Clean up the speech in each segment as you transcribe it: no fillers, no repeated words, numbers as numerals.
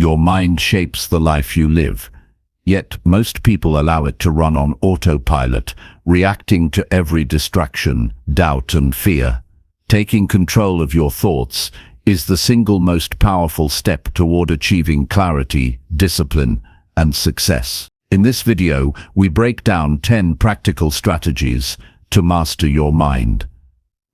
Your mind shapes the life you live. Yet most people allow it to run on autopilot, reacting to every distraction, doubt and fear. Taking control of your thoughts is the single most powerful step toward achieving clarity, discipline, and success. In this video, we break down 10 practical strategies to master your mind.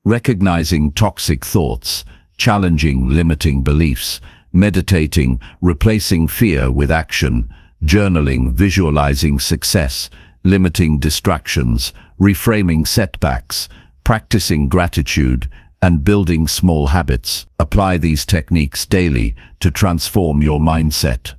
Recognizing toxic thoughts, challenging limiting beliefs, meditating, replacing fear with action, journaling, visualizing success, limiting distractions, reframing setbacks, practicing gratitude, and building small habits. Apply these techniques daily to transform your mindset.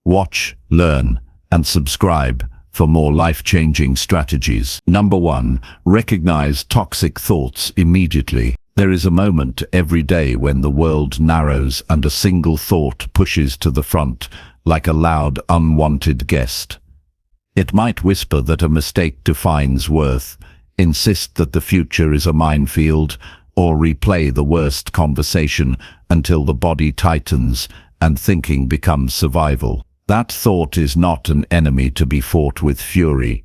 Watch, learn, and subscribe for more life-changing strategies. Number 1. Recognize toxic thoughts immediately. There is a moment every day when the world narrows and a single thought pushes to the front, like a loud, unwanted guest. It might whisper that a mistake defines worth, insist that the future is a minefield, or replay the worst conversation until the body tightens and thinking becomes survival. That thought is not an enemy to be fought with fury.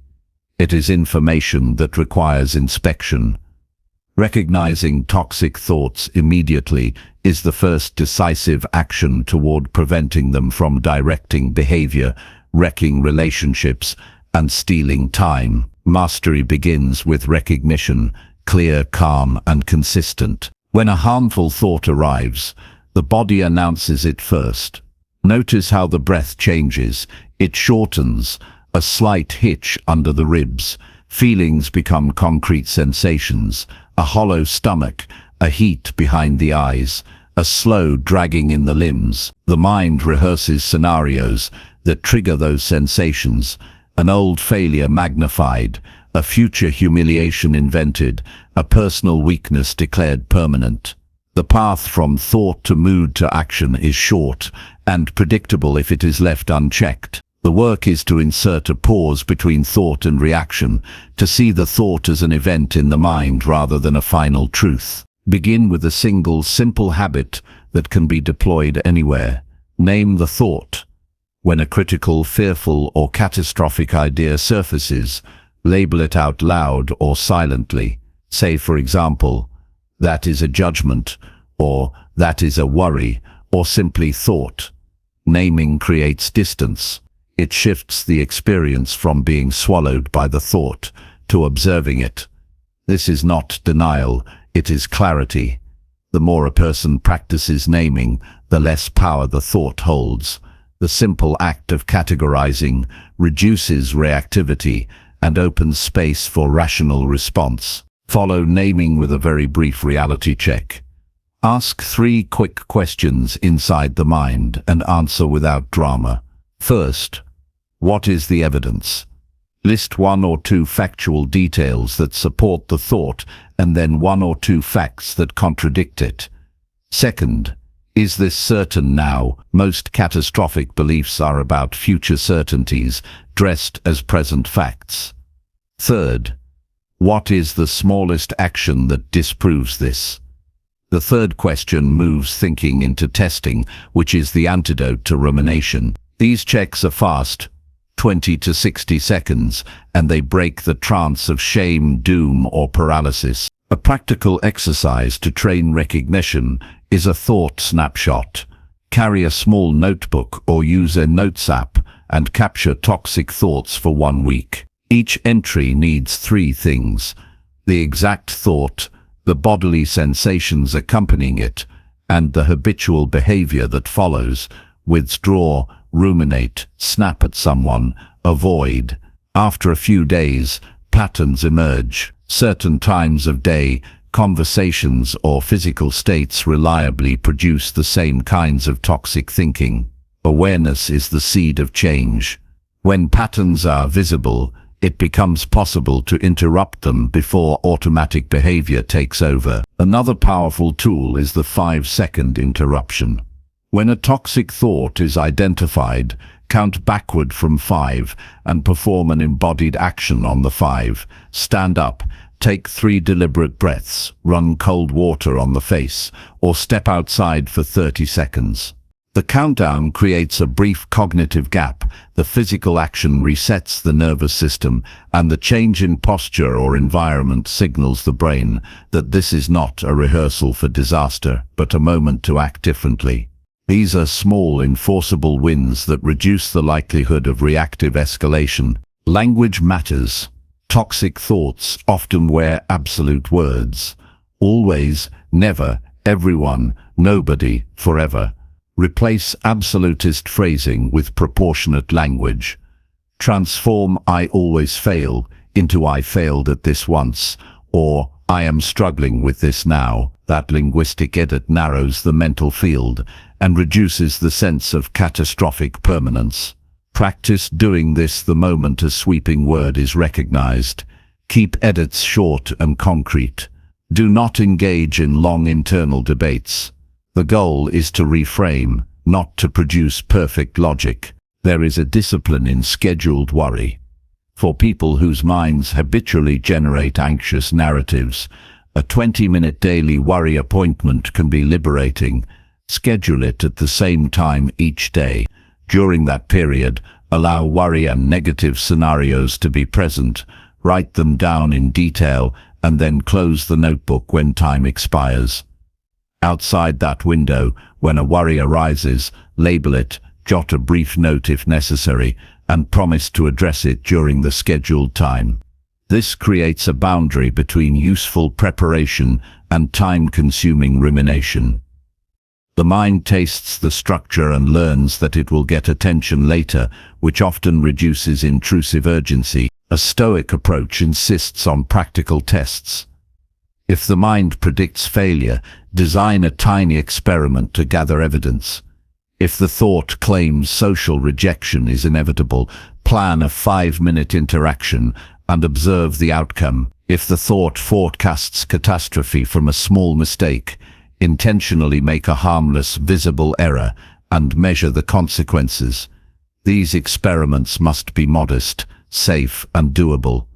It is information that requires inspection. Recognizing toxic thoughts immediately is the first decisive action toward preventing them from directing behavior, wrecking relationships, and stealing time. Mastery begins with recognition, clear, calm, and consistent. When a harmful thought arrives, the body announces it first. Notice how the breath changes. It shortens, a slight hitch under the ribs. Feelings become concrete sensations, a hollow stomach, a heat behind the eyes, a slow dragging in the limbs. The mind rehearses scenarios that trigger those sensations, an old failure magnified, a future humiliation invented, a personal weakness declared permanent. The path from thought to mood to action is short and predictable if it is left unchecked. The work is to insert a pause between thought and reaction, to see the thought as an event in the mind rather than a final truth. Begin with a single, simple habit that can be deployed anywhere. Name the thought. When a critical, fearful, or catastrophic idea surfaces, label it out loud or silently. Say, for example, "That is a judgment," or "That is a worry," or simply "thought." Naming creates distance. It shifts the experience from being swallowed by the thought to observing it. This is not denial, it is clarity. The more a person practices naming, the less power the thought holds. The simple act of categorizing reduces reactivity and opens space for rational response. Follow naming with a very brief reality check. Ask 3 quick questions inside the mind and answer without drama. First, what is the evidence? List 1 or 2 factual details that support the thought and then 1 or 2 facts that contradict it. Second, is this certain now? Most catastrophic beliefs are about future certainties dressed as present facts. Third, what is the smallest action that disproves this? The third question moves thinking into testing, which is the antidote to rumination. These checks are fast, 20 to 60 seconds, and they break the trance of shame, doom, or paralysis. A practical exercise to train recognition is a thought snapshot. Carry a small notebook or use a notes app and capture toxic thoughts for 1 week. Each entry needs 3 things: the exact thought, the bodily sensations accompanying it, and the habitual behavior that follows. Withdraw, ruminate, snap at someone, avoid. After a few days, patterns emerge. Certain times of day, conversations, or physical states reliably produce the same kinds of toxic thinking. Awareness is the seed of change. When patterns are visible, it becomes possible to interrupt them before automatic behavior takes over. Another powerful tool is the 5-second interruption. When a toxic thought is identified, count backward from 5 and perform an embodied action on the 5. Stand up, take 3 deliberate breaths, run cold water on the face, or step outside for 30 seconds. The countdown creates a brief cognitive gap, the physical action resets the nervous system, and the change in posture or environment signals the brain that this is not a rehearsal for disaster, but a moment to act differently. These are small, enforceable wins that reduce the likelihood of reactive escalation. Language matters. Toxic thoughts often wear absolute words. Always, never, everyone, nobody, forever. Replace absolutist phrasing with proportionate language. Transform "I always fail" into "I failed at this once," or "I am struggling with this now." That linguistic edit narrows the mental field and reduces the sense of catastrophic permanence. Practice doing this the moment a sweeping word is recognized. Keep edits short and concrete. Do not engage in long internal debates. The goal is to reframe, not to produce perfect logic. There is a discipline in scheduled worry. For people whose minds habitually generate anxious narratives, a 20-minute daily worry appointment can be liberating. Schedule it at the same time each day. During that period, allow worry and negative scenarios to be present. Write them down in detail and then close the notebook when time expires. Outside that window, when a worry arises, label it, jot a brief note if necessary, and promise to address it during the scheduled time. This creates a boundary between useful preparation and time-consuming rumination. The mind tastes the structure and learns that it will get attention later, which often reduces intrusive urgency. A Stoic approach insists on practical tests. If the mind predicts failure, design a tiny experiment to gather evidence. If the thought claims social rejection is inevitable, plan a 5-minute interaction and observe the outcome. If the thought forecasts catastrophe from a small mistake, intentionally make a harmless, visible error and measure the consequences. These experiments must be modest, safe, and doable.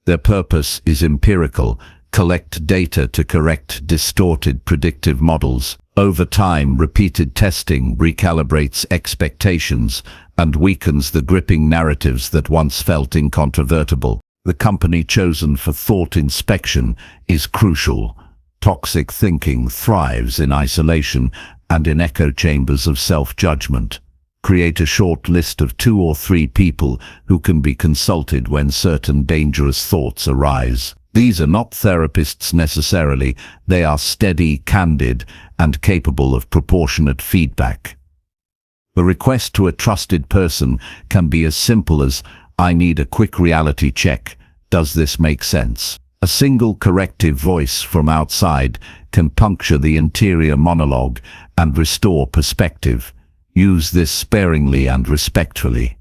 Their purpose is empirical. Collect data to correct distorted predictive models. Over time, repeated testing recalibrates expectations and weakens the gripping narratives that once felt incontrovertible. The company chosen for thought inspection is crucial. Toxic thinking thrives in isolation and in echo chambers of self-judgment. Create a short list of 2 or 3 people who can be consulted when certain dangerous thoughts arise. These are not therapists necessarily. They are steady, candid, and capable of proportionate feedback. The request to a trusted person can be as simple as, "I need a quick reality check. Does this make sense?" A single corrective voice from outside can puncture the interior monologue and restore perspective. Use this sparingly and respectfully.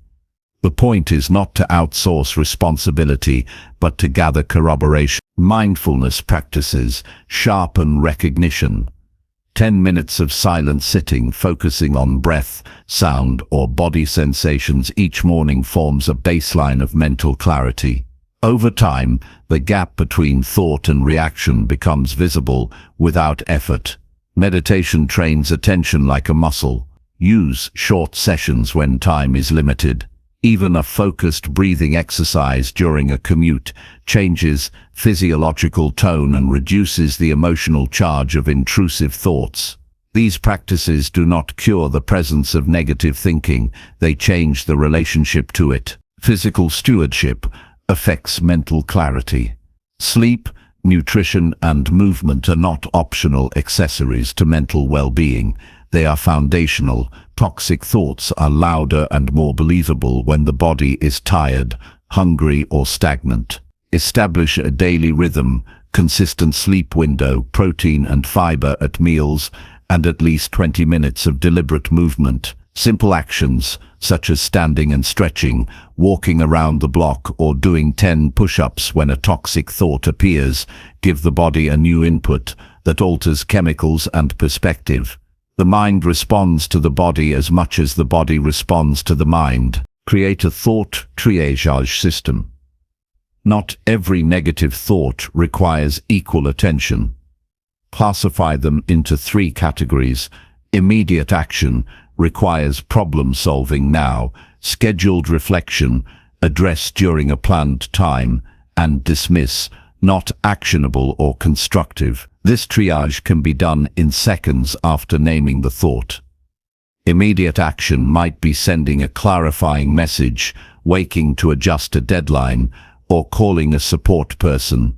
The point is not to outsource responsibility, but to gather corroboration. Mindfulness practices sharpen recognition. 10 minutes of silent sitting, focusing on breath, sound, or body sensations each morning forms a baseline of mental clarity. Over time, the gap between thought and reaction becomes visible without effort. Meditation trains attention like a muscle. Use short sessions when time is limited. Even a focused breathing exercise during a commute changes physiological tone and reduces the emotional charge of intrusive thoughts. These practices do not cure the presence of negative thinking, they change the relationship to it. Physical stewardship affects mental clarity. Sleep, nutrition, and movement are not optional accessories to mental well-being. They are foundational. Toxic thoughts are louder and more believable when the body is tired, hungry, or stagnant. Establish a daily rhythm, consistent sleep window, protein and fiber at meals, and at least 20 minutes of deliberate movement. Simple actions, such as standing and stretching, walking around the block, or doing 10 push-ups when a toxic thought appears, give the body a new input that alters chemicals and perspective. The mind responds to the body as much as the body responds to the mind. Create a thought triage system. Not every negative thought requires equal attention. Classify them into 3 categories: Immediate action requires problem solving now, scheduled reflection, address during a planned time, and dismiss, not actionable or constructive. This triage can be done in seconds after naming the thought. Immediate action might be sending a clarifying message, waking to adjust a deadline, or calling a support person.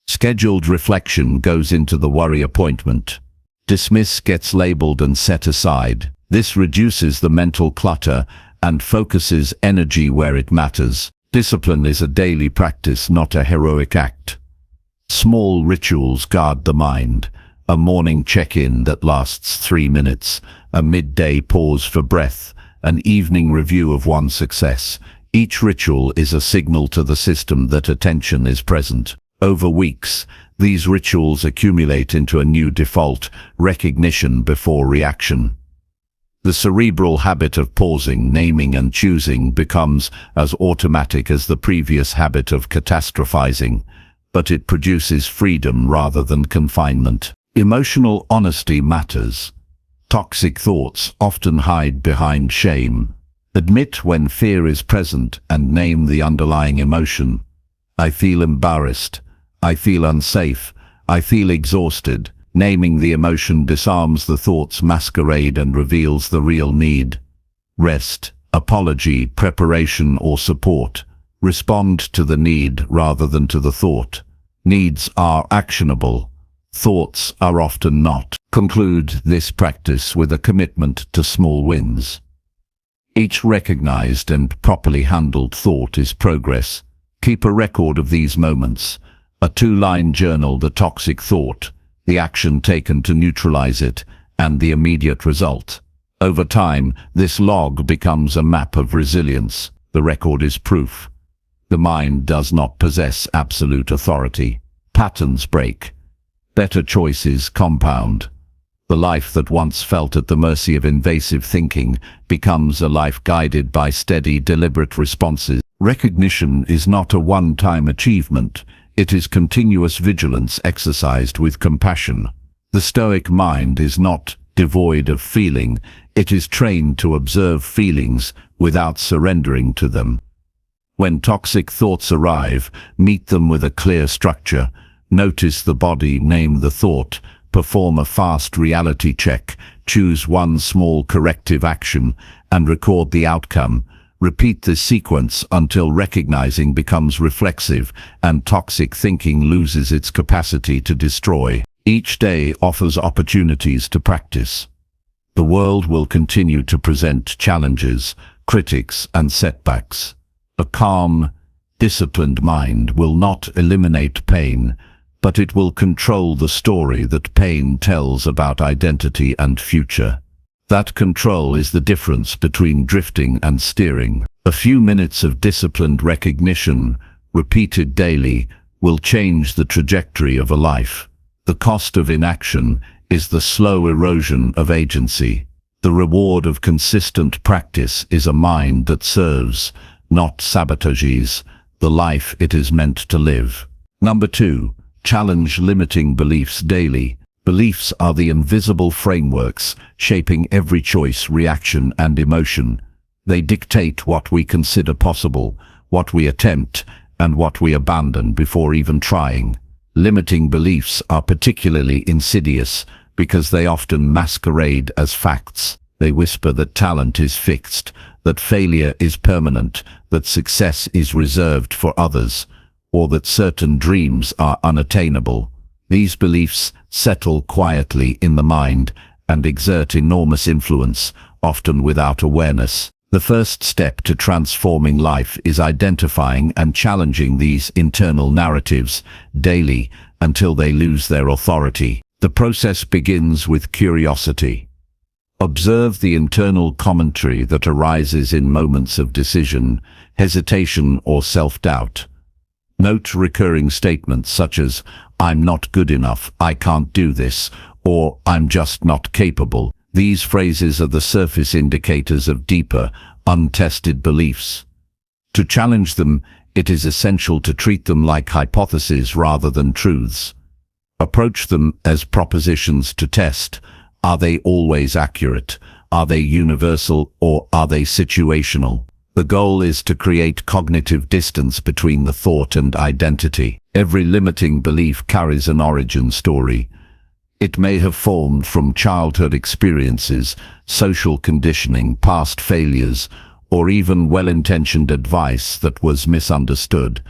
Scheduled reflection goes into the worry appointment. Dismiss gets labeled and set aside. This reduces the mental clutter and focuses energy where it matters. Discipline is a daily practice, not a heroic act. Small rituals guard the mind. A morning check-in that lasts 3 minutes, a midday pause for breath, an evening review of one success. Each ritual is a signal to the system that attention is present. Over weeks, these rituals accumulate into a new default, recognition before reaction. The cerebral habit of pausing, naming and choosing becomes as automatic as the previous habit of catastrophizing, but it produces freedom rather than confinement. Emotional honesty matters. Toxic thoughts often hide behind shame. Admit when fear is present and name the underlying emotion. I feel embarrassed. I feel unsafe. I feel exhausted. Naming the emotion disarms the thought's masquerade and reveals the real need. Rest, apology, preparation, or support. Respond to the need rather than to the thought. Needs are actionable. Thoughts are often not. Conclude this practice with a commitment to small wins. Each recognized and properly handled thought is progress. Keep a record of these moments. A 2-line journal: the toxic thought, the action taken to neutralize it, and the immediate result. Over time, this log becomes a map of resilience. The record is proof. The mind does not possess absolute authority. Patterns break. Better choices compound. The life that once felt at the mercy of invasive thinking becomes a life guided by steady, deliberate responses. Recognition is not a one-time achievement. It is continuous vigilance exercised with compassion. The Stoic mind is not devoid of feeling. It is trained to observe feelings without surrendering to them. When toxic thoughts arrive, meet them with a clear structure. Notice the body, name the thought, perform a fast reality check, choose one small corrective action, and record the outcome. Repeat this sequence until recognizing becomes reflexive and toxic thinking loses its capacity to destroy. Each day offers opportunities to practice. The world will continue to present challenges, critics, and setbacks. A calm, disciplined mind will not eliminate pain, but it will control the story that pain tells about identity and future. That control is the difference between drifting and steering. A few minutes of disciplined recognition, repeated daily, will change the trajectory of a life. The cost of inaction is the slow erosion of agency. The reward of consistent practice is a mind that serves, not sabotages, the life it is meant to live. Number 2. Challenge limiting beliefs daily. Beliefs are the invisible frameworks shaping every choice, reaction, and emotion. They dictate what we consider possible, what we attempt, and what we abandon before even trying. Limiting beliefs are particularly insidious because they often masquerade as facts. They whisper that talent is fixed, that failure is permanent, that success is reserved for others, or that certain dreams are unattainable. These beliefs settle quietly in the mind and exert enormous influence, often without awareness. The first step to transforming life is identifying and challenging these internal narratives daily until they lose their authority. The process begins with curiosity. Observe the internal commentary that arises in moments of decision, hesitation, or self-doubt. Note recurring statements such as, "I'm not good enough," "I can't do this," or "I'm just not capable." These phrases are the surface indicators of deeper, untested beliefs. To challenge them, it is essential to treat them like hypotheses rather than truths. Approach them as propositions to test, Are they always accurate? Are they universal, or are they situational? The goal is to create cognitive distance between the thought and identity. Every limiting belief carries an origin story. It may have formed from childhood experiences, social conditioning, past failures, or even well-intentioned advice that was misunderstood.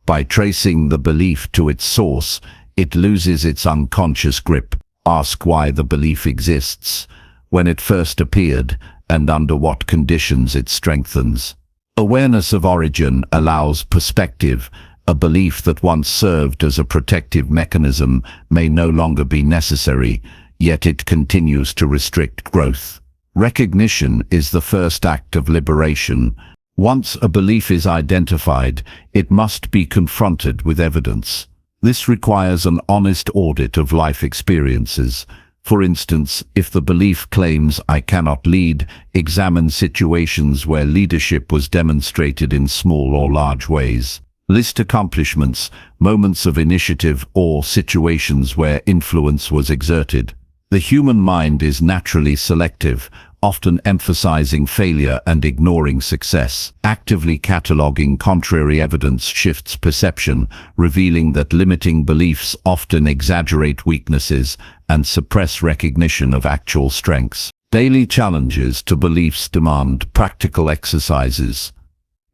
By tracing the belief to its source, it loses its unconscious grip. Ask why the belief exists, when it first appeared, and under what conditions it strengthens. Awareness of origin allows perspective. A belief that once served as a protective mechanism may no longer be necessary, yet it continues to restrict growth. Recognition is the first act of liberation. Once a belief is identified, it must be confronted with evidence. This requires an honest audit of life experiences. For instance, if the belief claims "I cannot lead," examine situations where leadership was demonstrated in small or large ways. List accomplishments, moments of initiative, or situations where influence was exerted. The human mind is naturally selective, often emphasizing failure and ignoring success. Actively cataloging contrary evidence shifts perception, revealing that limiting beliefs often exaggerate weaknesses and suppress recognition of actual strengths. Daily challenges to beliefs demand practical exercises.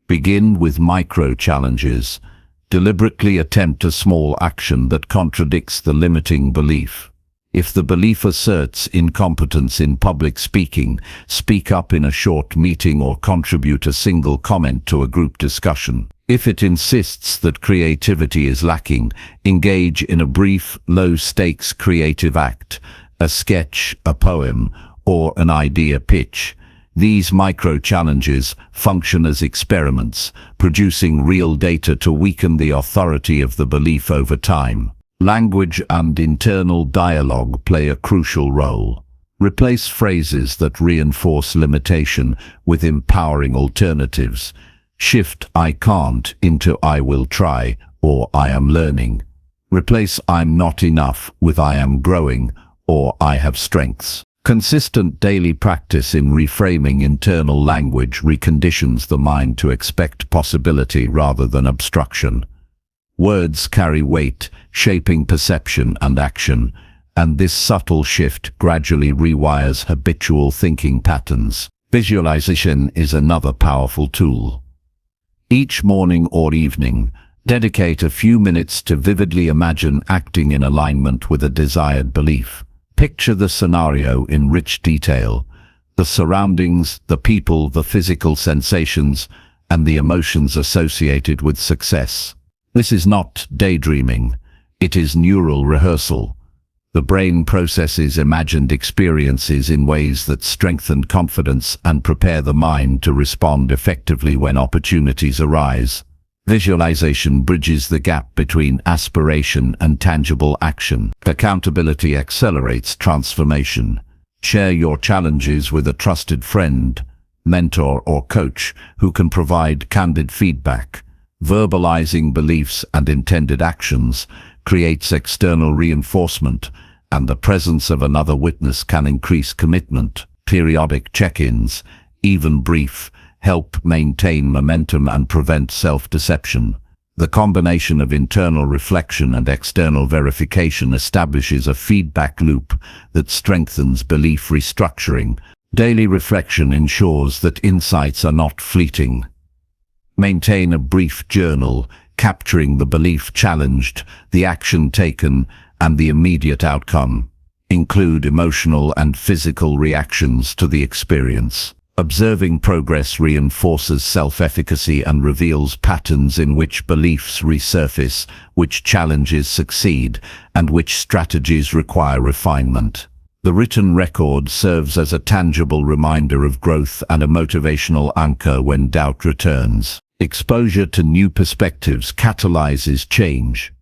Begin with micro-challenges. Deliberately attempt a small action that contradicts the limiting belief. If the belief asserts incompetence in public speaking, speak up in a short meeting or contribute a single comment to a group discussion. If it insists that creativity is lacking, engage in a brief, low-stakes creative act, a sketch, a poem, or an idea pitch. These micro-challenges function as experiments, producing real data to weaken the authority of the belief over time. Language and internal dialogue play a crucial role. Replace phrases that reinforce limitation with empowering alternatives. Shift "I can't" into "I will try" or "I am learning." Replace "I'm not enough" with "I am growing" or "I have strengths." Consistent daily practice in reframing internal language reconditions the mind to expect possibility rather than obstruction. Words carry weight, shaping perception and action, and this subtle shift gradually rewires habitual thinking patterns. Visualization is another powerful tool. Each morning or evening, dedicate a few minutes to vividly imagine acting in alignment with a desired belief. Picture the scenario in rich detail, the surroundings, the people, the physical sensations, and the emotions associated with success. This is not daydreaming, it is neural rehearsal. The brain processes imagined experiences in ways that strengthen confidence and prepare the mind to respond effectively when opportunities arise. Visualization bridges the gap between aspiration and tangible action. Accountability accelerates transformation. Share your challenges with a trusted friend, mentor, or coach who can provide candid feedback. Verbalizing beliefs and intended actions creates external reinforcement, and the presence of another witness can increase commitment. Periodic check-ins, even brief, help maintain momentum and prevent self-deception. The combination of internal reflection and external verification establishes a feedback loop that strengthens belief restructuring. Daily reflection ensures that insights are not fleeting. Maintain a brief journal, capturing the belief challenged, the action taken, and the immediate outcome. Include emotional and physical reactions to the experience. Observing progress reinforces self-efficacy and reveals patterns in which beliefs resurface, which challenges succeed, and which strategies require refinement. The written record serves as a tangible reminder of growth and a motivational anchor when doubt returns. Exposure to new perspectives catalyzes change.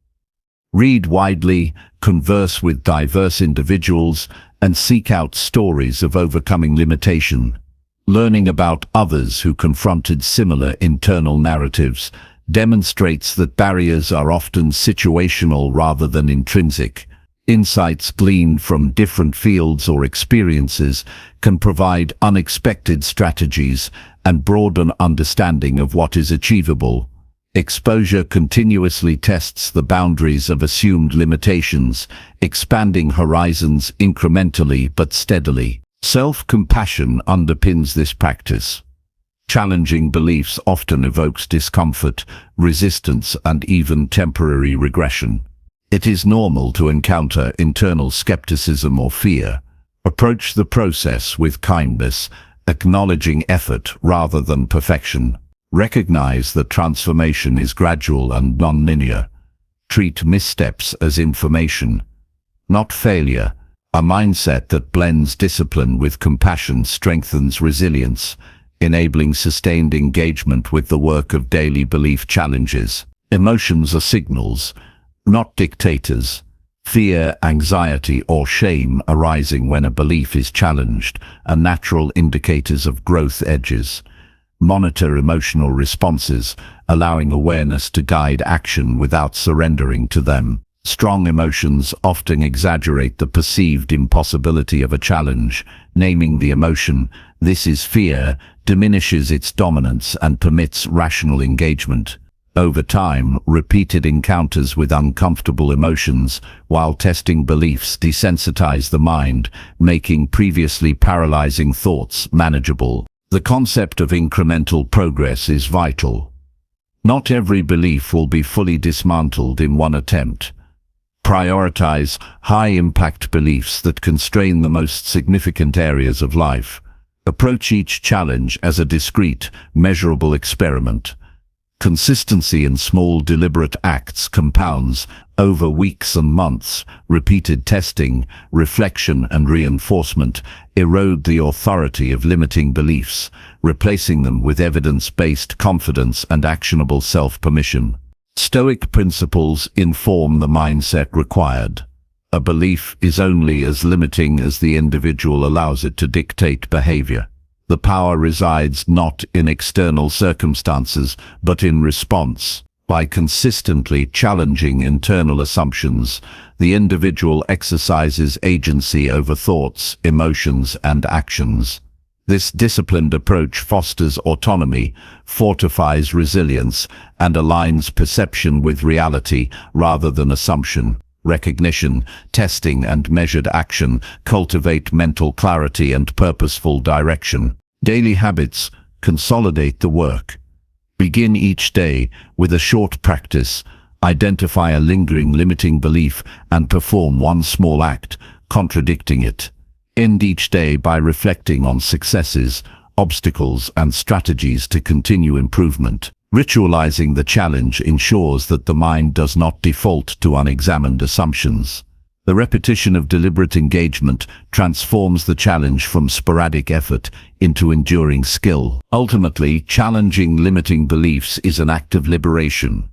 Read widely, converse with diverse individuals, and seek out stories of overcoming limitation. Learning about others who confronted similar internal narratives demonstrates that barriers are often situational rather than intrinsic. Insights gleaned from different fields or experiences can provide unexpected strategies and broaden understanding of what is achievable. Exposure continuously tests the boundaries of assumed limitations, expanding horizons incrementally but steadily. Self-compassion underpins this practice. Challenging beliefs often evokes discomfort, resistance, and even temporary regression. It is normal to encounter internal skepticism or fear. Approach the process with kindness, acknowledging effort rather than perfection. Recognize that transformation is gradual and non-linear. Treat missteps as information, not failure. A mindset that blends discipline with compassion strengthens resilience, enabling sustained engagement with the work of daily belief challenges. Emotions are signals, not dictators. Fear, anxiety, or shame arising when a belief is challenged are natural indicators of growth edges. Monitor emotional responses, allowing awareness to guide action without surrendering to them. Strong emotions often exaggerate the perceived impossibility of a challenge. Naming the emotion, "This is fear," diminishes its dominance and permits rational engagement. Over time, repeated encounters with uncomfortable emotions while testing beliefs desensitize the mind, making previously paralyzing thoughts manageable. The concept of incremental progress is vital. Not every belief will be fully dismantled in one attempt. Prioritize high-impact beliefs that constrain the most significant areas of life. Approach each challenge as a discrete, measurable experiment. Consistency in small, deliberate acts compounds over weeks and months. Repeated testing, reflection, and reinforcement erode the authority of limiting beliefs, replacing them with evidence-based confidence and actionable self-permission. Stoic principles inform the mindset required. A belief is only as limiting as the individual allows it to dictate behavior. The power resides not in external circumstances, but in response. By consistently challenging internal assumptions, the individual exercises agency over thoughts, emotions, and actions. This disciplined approach fosters autonomy, fortifies resilience, and aligns perception with reality rather than assumption. Recognition, testing, and measured action cultivate mental clarity and purposeful direction. Daily habits consolidate the work. Begin each day with a short practice. Identify a lingering limiting belief and perform one small act contradicting it. End each day by reflecting on successes, obstacles, and strategies to continue improvement. Ritualizing the challenge ensures that the mind does not default to unexamined assumptions. The repetition of deliberate engagement transforms the challenge from sporadic effort into enduring skill. Ultimately, challenging limiting beliefs is an act of liberation.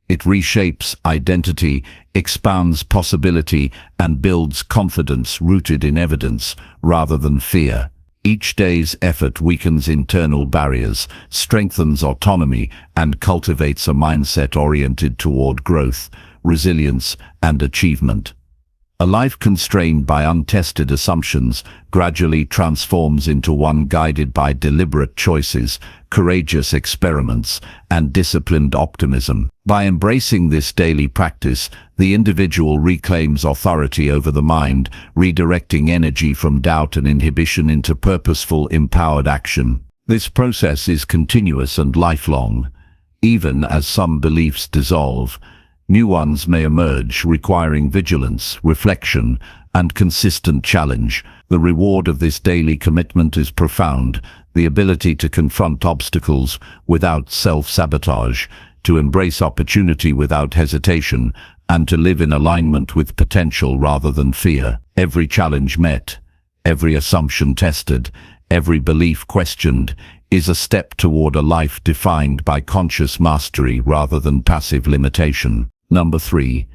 It reshapes identity, expands possibility, and builds confidence rooted in evidence rather than fear. Each day's effort weakens internal barriers, strengthens autonomy, and cultivates a mindset oriented toward growth, resilience, and achievement. A life constrained by untested assumptions gradually transforms into one guided by deliberate choices, courageous experiments, and disciplined optimism. By embracing this daily practice, the individual reclaims authority over the mind, redirecting energy from doubt and inhibition into purposeful, empowered action. This process is continuous and lifelong. Even as some beliefs dissolve, new ones may emerge, requiring vigilance, reflection, and consistent challenge. The reward of this daily commitment is profound: the ability to confront obstacles without self-sabotage, to embrace opportunity without hesitation, and to live in alignment with potential rather than fear. Every challenge met, every assumption tested, every belief questioned, is a step toward a life defined by conscious mastery rather than passive limitation. Number 3.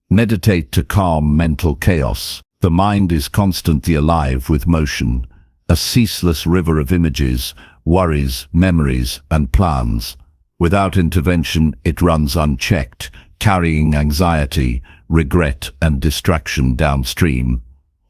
Meditate to calm mental chaos. The mind is constantly alive with motion, a ceaseless river of images, worries, memories, and plans. Without intervention, it runs unchecked, carrying anxiety, regret, and distraction downstream,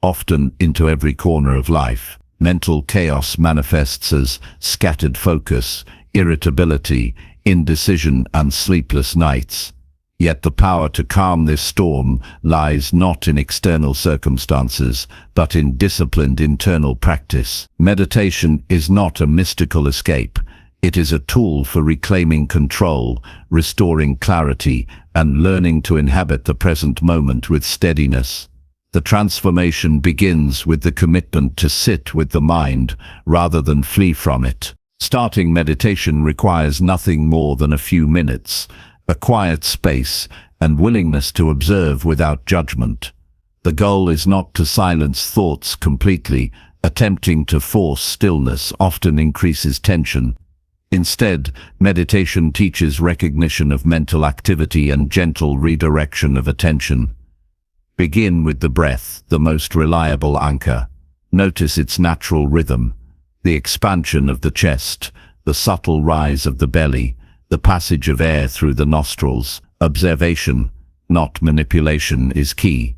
often into every corner of life. Mental chaos manifests as scattered focus, irritability, indecision, and sleepless nights. Yet the power to calm this storm lies not in external circumstances, but in disciplined internal practice. Meditation is not a mystical escape. It is a tool for reclaiming control, restoring clarity, and learning to inhabit the present moment with steadiness. The transformation begins with the commitment to sit with the mind rather than flee from it. Starting meditation requires nothing more than a few minutes, a quiet space, and willingness to observe without judgment. The goal is not to silence thoughts completely. Attempting to force stillness often increases tension. Instead, meditation teaches recognition of mental activity and gentle redirection of attention. Begin with the breath, the most reliable anchor. Notice its natural rhythm, the expansion of the chest, the subtle rise of the belly, the passage of air through the nostrils. Observation, not manipulation, is key.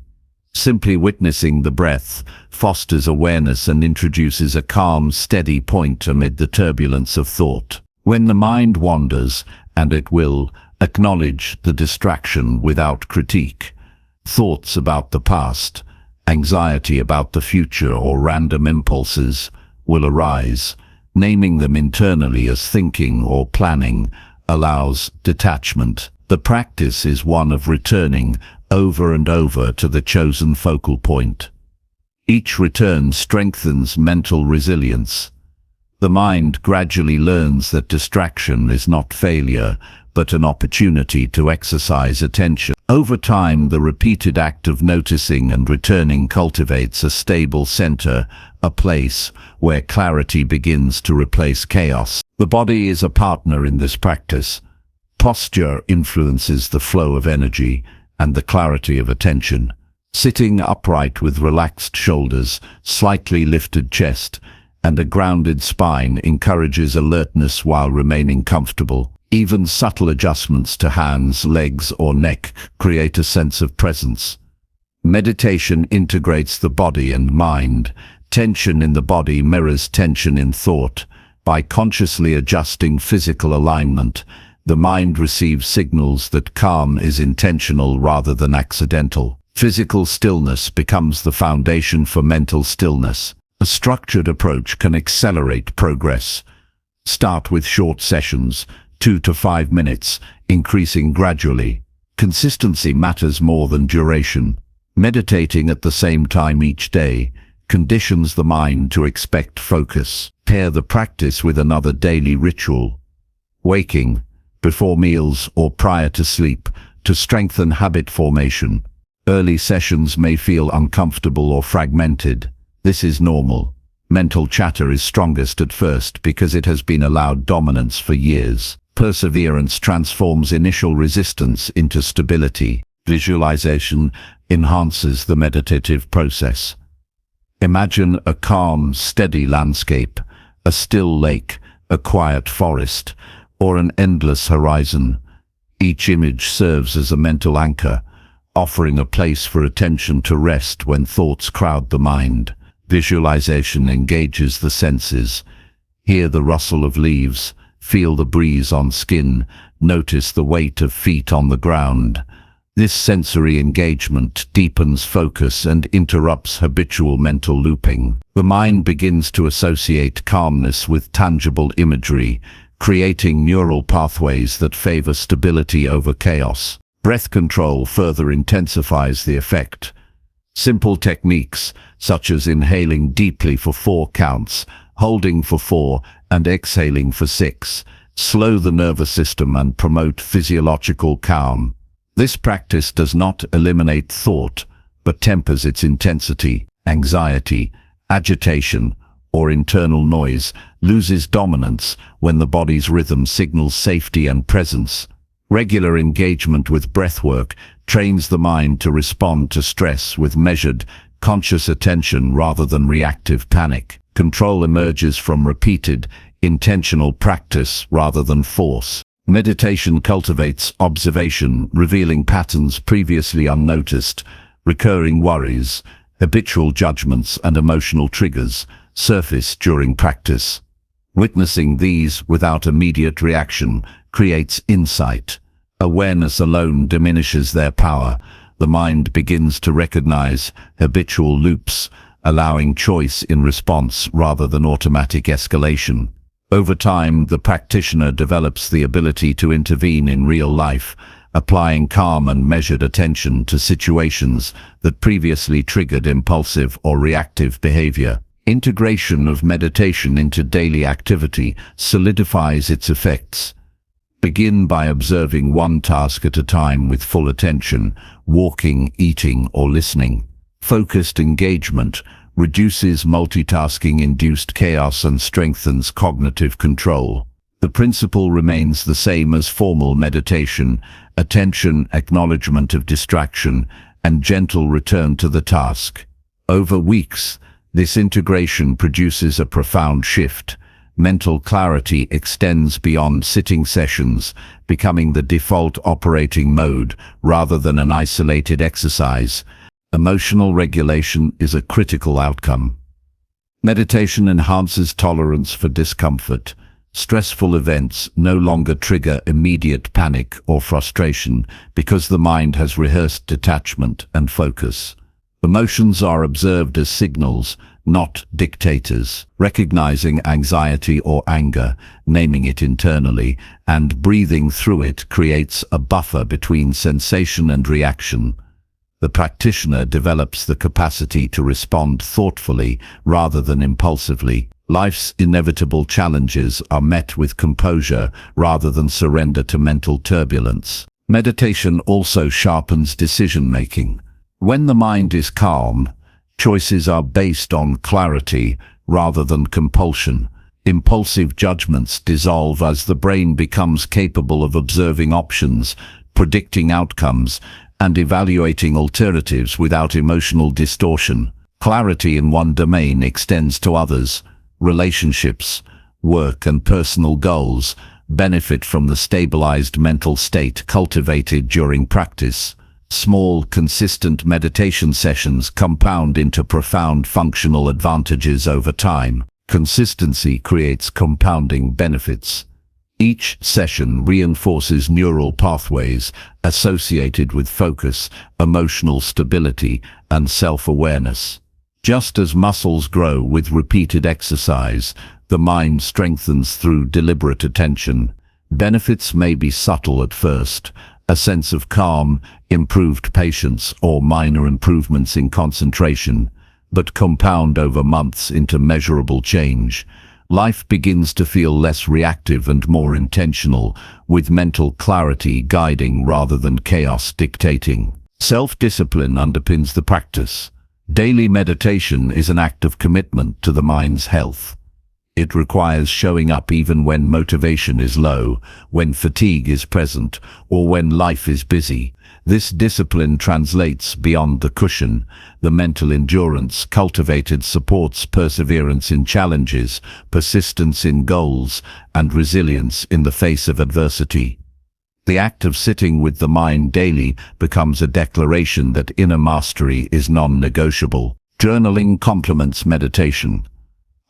Simply witnessing the breath fosters awareness and introduces a calm, steady point amid the turbulence of thought. When the mind wanders, and it will, acknowledge the distraction without critique. Thoughts about the past, anxiety about the future, or random impulses will arise. Naming them internally as thinking or planning allows detachment. The practice is one of returning over and over to the chosen focal point. Each return strengthens mental resilience. The mind gradually learns that distraction is not failure, but an opportunity to exercise attention. Over time, the repeated act of noticing and returning cultivates a stable center, a place where clarity begins to replace chaos. The body is a partner in this practice. Posture influences the flow of energy and the clarity of attention. Sitting upright with relaxed shoulders, slightly lifted chest, and a grounded spine encourages alertness while remaining comfortable. Even subtle adjustments to hands, legs, or neck create a sense of presence. Meditation integrates the body and mind. Tension in the body mirrors tension in thought. By consciously adjusting physical alignment, the mind receives signals that calm is intentional rather than accidental. Physical stillness becomes the foundation for mental stillness. A structured approach can accelerate progress. Start with short sessions, 2 to 5 minutes, increasing gradually. Consistency matters more than duration. Meditating at the same time each day conditions the mind to expect focus. Pair the practice with another daily ritual. Waking, before meals or prior to sleep, to strengthen habit formation. Early sessions may feel uncomfortable or fragmented. This is normal. Mental chatter is strongest at first because it has been allowed dominance for years. Perseverance transforms initial resistance into stability. Visualization enhances the meditative process. Imagine a calm, steady landscape, a still lake, a quiet forest, or an endless horizon. Each image serves as a mental anchor, offering a place for attention to rest when thoughts crowd the mind. Visualization engages the senses. Hear the rustle of leaves, feel the breeze on skin, notice the weight of feet on the ground. This sensory engagement deepens focus and interrupts habitual mental looping. The mind begins to associate calmness with tangible imagery, creating neural pathways that favor stability over chaos. Breath control further intensifies the effect. Simple techniques, such as inhaling deeply for 4 counts, holding for 4, and exhaling for 6, slow the nervous system and promote physiological calm. This practice does not eliminate thought, but tempers its intensity. Anxiety, agitation, or internal noise loses dominance when the body's rhythm signals safety and presence. Regular engagement with breathwork trains the mind to respond to stress with measured, conscious attention rather than reactive panic. Control emerges from repeated, intentional practice rather than force. Meditation cultivates observation, revealing patterns previously unnoticed. Recurring worries, habitual judgments, and emotional triggers surface during practice. Witnessing these without immediate reaction creates insight. Awareness alone diminishes their power. The mind begins to recognize habitual loops, allowing choice in response rather than automatic escalation. Over time, the practitioner develops the ability to intervene in real life, applying calm and measured attention to situations that previously triggered impulsive or reactive behavior. Integration of meditation into daily activity solidifies its effects. Begin by observing one task at a time with full attention: walking, eating, or listening. Focused engagement reduces multitasking-induced chaos and strengthens cognitive control. The principle remains the same as formal meditation: attention, acknowledgement of distraction, and gentle return to the task. Over weeks, this integration produces a profound shift. Mental clarity extends beyond sitting sessions, becoming the default operating mode rather than an isolated exercise. Emotional regulation is a critical outcome. Meditation enhances tolerance for discomfort. Stressful events no longer trigger immediate panic or frustration because the mind has rehearsed detachment and focus. Emotions are observed as signals, not dictators. Recognizing anxiety or anger, naming it internally, and breathing through it creates a buffer between sensation and reaction. The practitioner develops the capacity to respond thoughtfully rather than impulsively. Life's inevitable challenges are met with composure rather than surrender to mental turbulence. Meditation also sharpens decision-making. When the mind is calm, choices are based on clarity rather than compulsion. Impulsive judgments dissolve as the brain becomes capable of observing options, predicting outcomes, and evaluating alternatives without emotional distortion. Clarity in one domain extends to others. Relationships, work, and personal goals benefit from the stabilized mental state cultivated during practice. Small, consistent meditation sessions compound into profound functional advantages over time. Consistency creates compounding benefits. Each session reinforces neural pathways associated with focus, emotional stability, and self-awareness. Just as muscles grow with repeated exercise, the mind strengthens through deliberate attention. Benefits may be subtle at first: a sense of calm, improved patience, or minor improvements in concentration, but compound over months into measurable change. Life begins to feel less reactive and more intentional, with mental clarity guiding rather than chaos dictating. Self-discipline underpins the practice. Daily meditation is an act of commitment to the mind's health. It requires showing up even when motivation is low, when fatigue is present, or when life is busy. This discipline translates beyond the cushion. The mental endurance cultivated supports perseverance in challenges, persistence in goals, and resilience in the face of adversity. The act of sitting with the mind daily becomes a declaration that inner mastery is non-negotiable. Journaling complements meditation.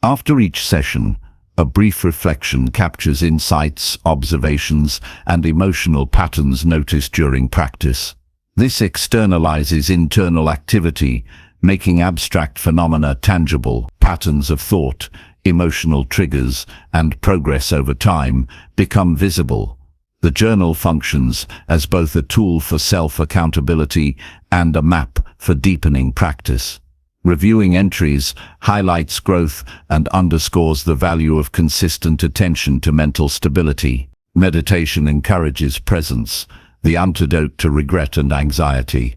After each session, a brief reflection captures insights, observations, and emotional patterns noticed during practice. This externalizes internal activity, making abstract phenomena tangible. Patterns of thought, emotional triggers, and progress over time become visible. The journal functions as both a tool for self-accountability and a map for deepening practice. Reviewing entries highlights growth and underscores the value of consistent attention to mental stability. Meditation encourages presence, the antidote to regret and anxiety.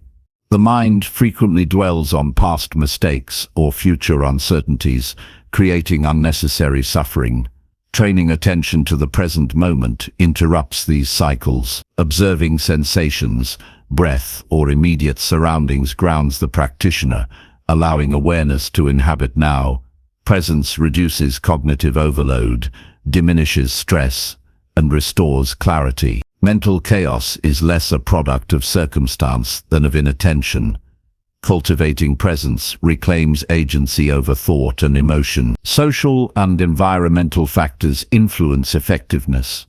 The mind frequently dwells on past mistakes or future uncertainties, creating unnecessary suffering. Training attention to the present moment interrupts these cycles. Observing sensations, breath, or immediate surroundings grounds the practitioner, allowing awareness to inhabit now. Presence reduces cognitive overload, diminishes stress, and restores clarity. Mental chaos is less a product of circumstance than of inattention. Cultivating presence reclaims agency over thought and emotion. Social and environmental factors influence effectiveness.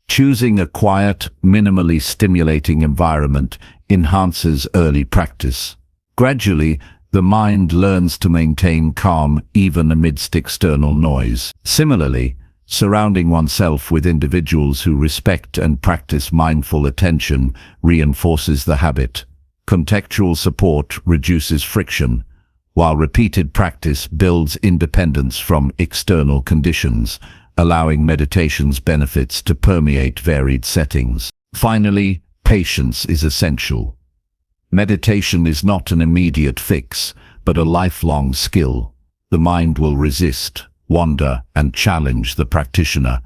Choosing a quiet, minimally stimulating environment enhances early practice. Gradually, the mind learns to maintain calm even amidst external noise. Similarly, surrounding oneself with individuals who respect and practice mindful attention reinforces the habit. Contextual support reduces friction, while repeated practice builds independence from external conditions, allowing meditation's benefits to permeate varied settings. Finally, patience is essential. Meditation is not an immediate fix, but a lifelong skill. The mind will resist, wander, and challenge the practitioner.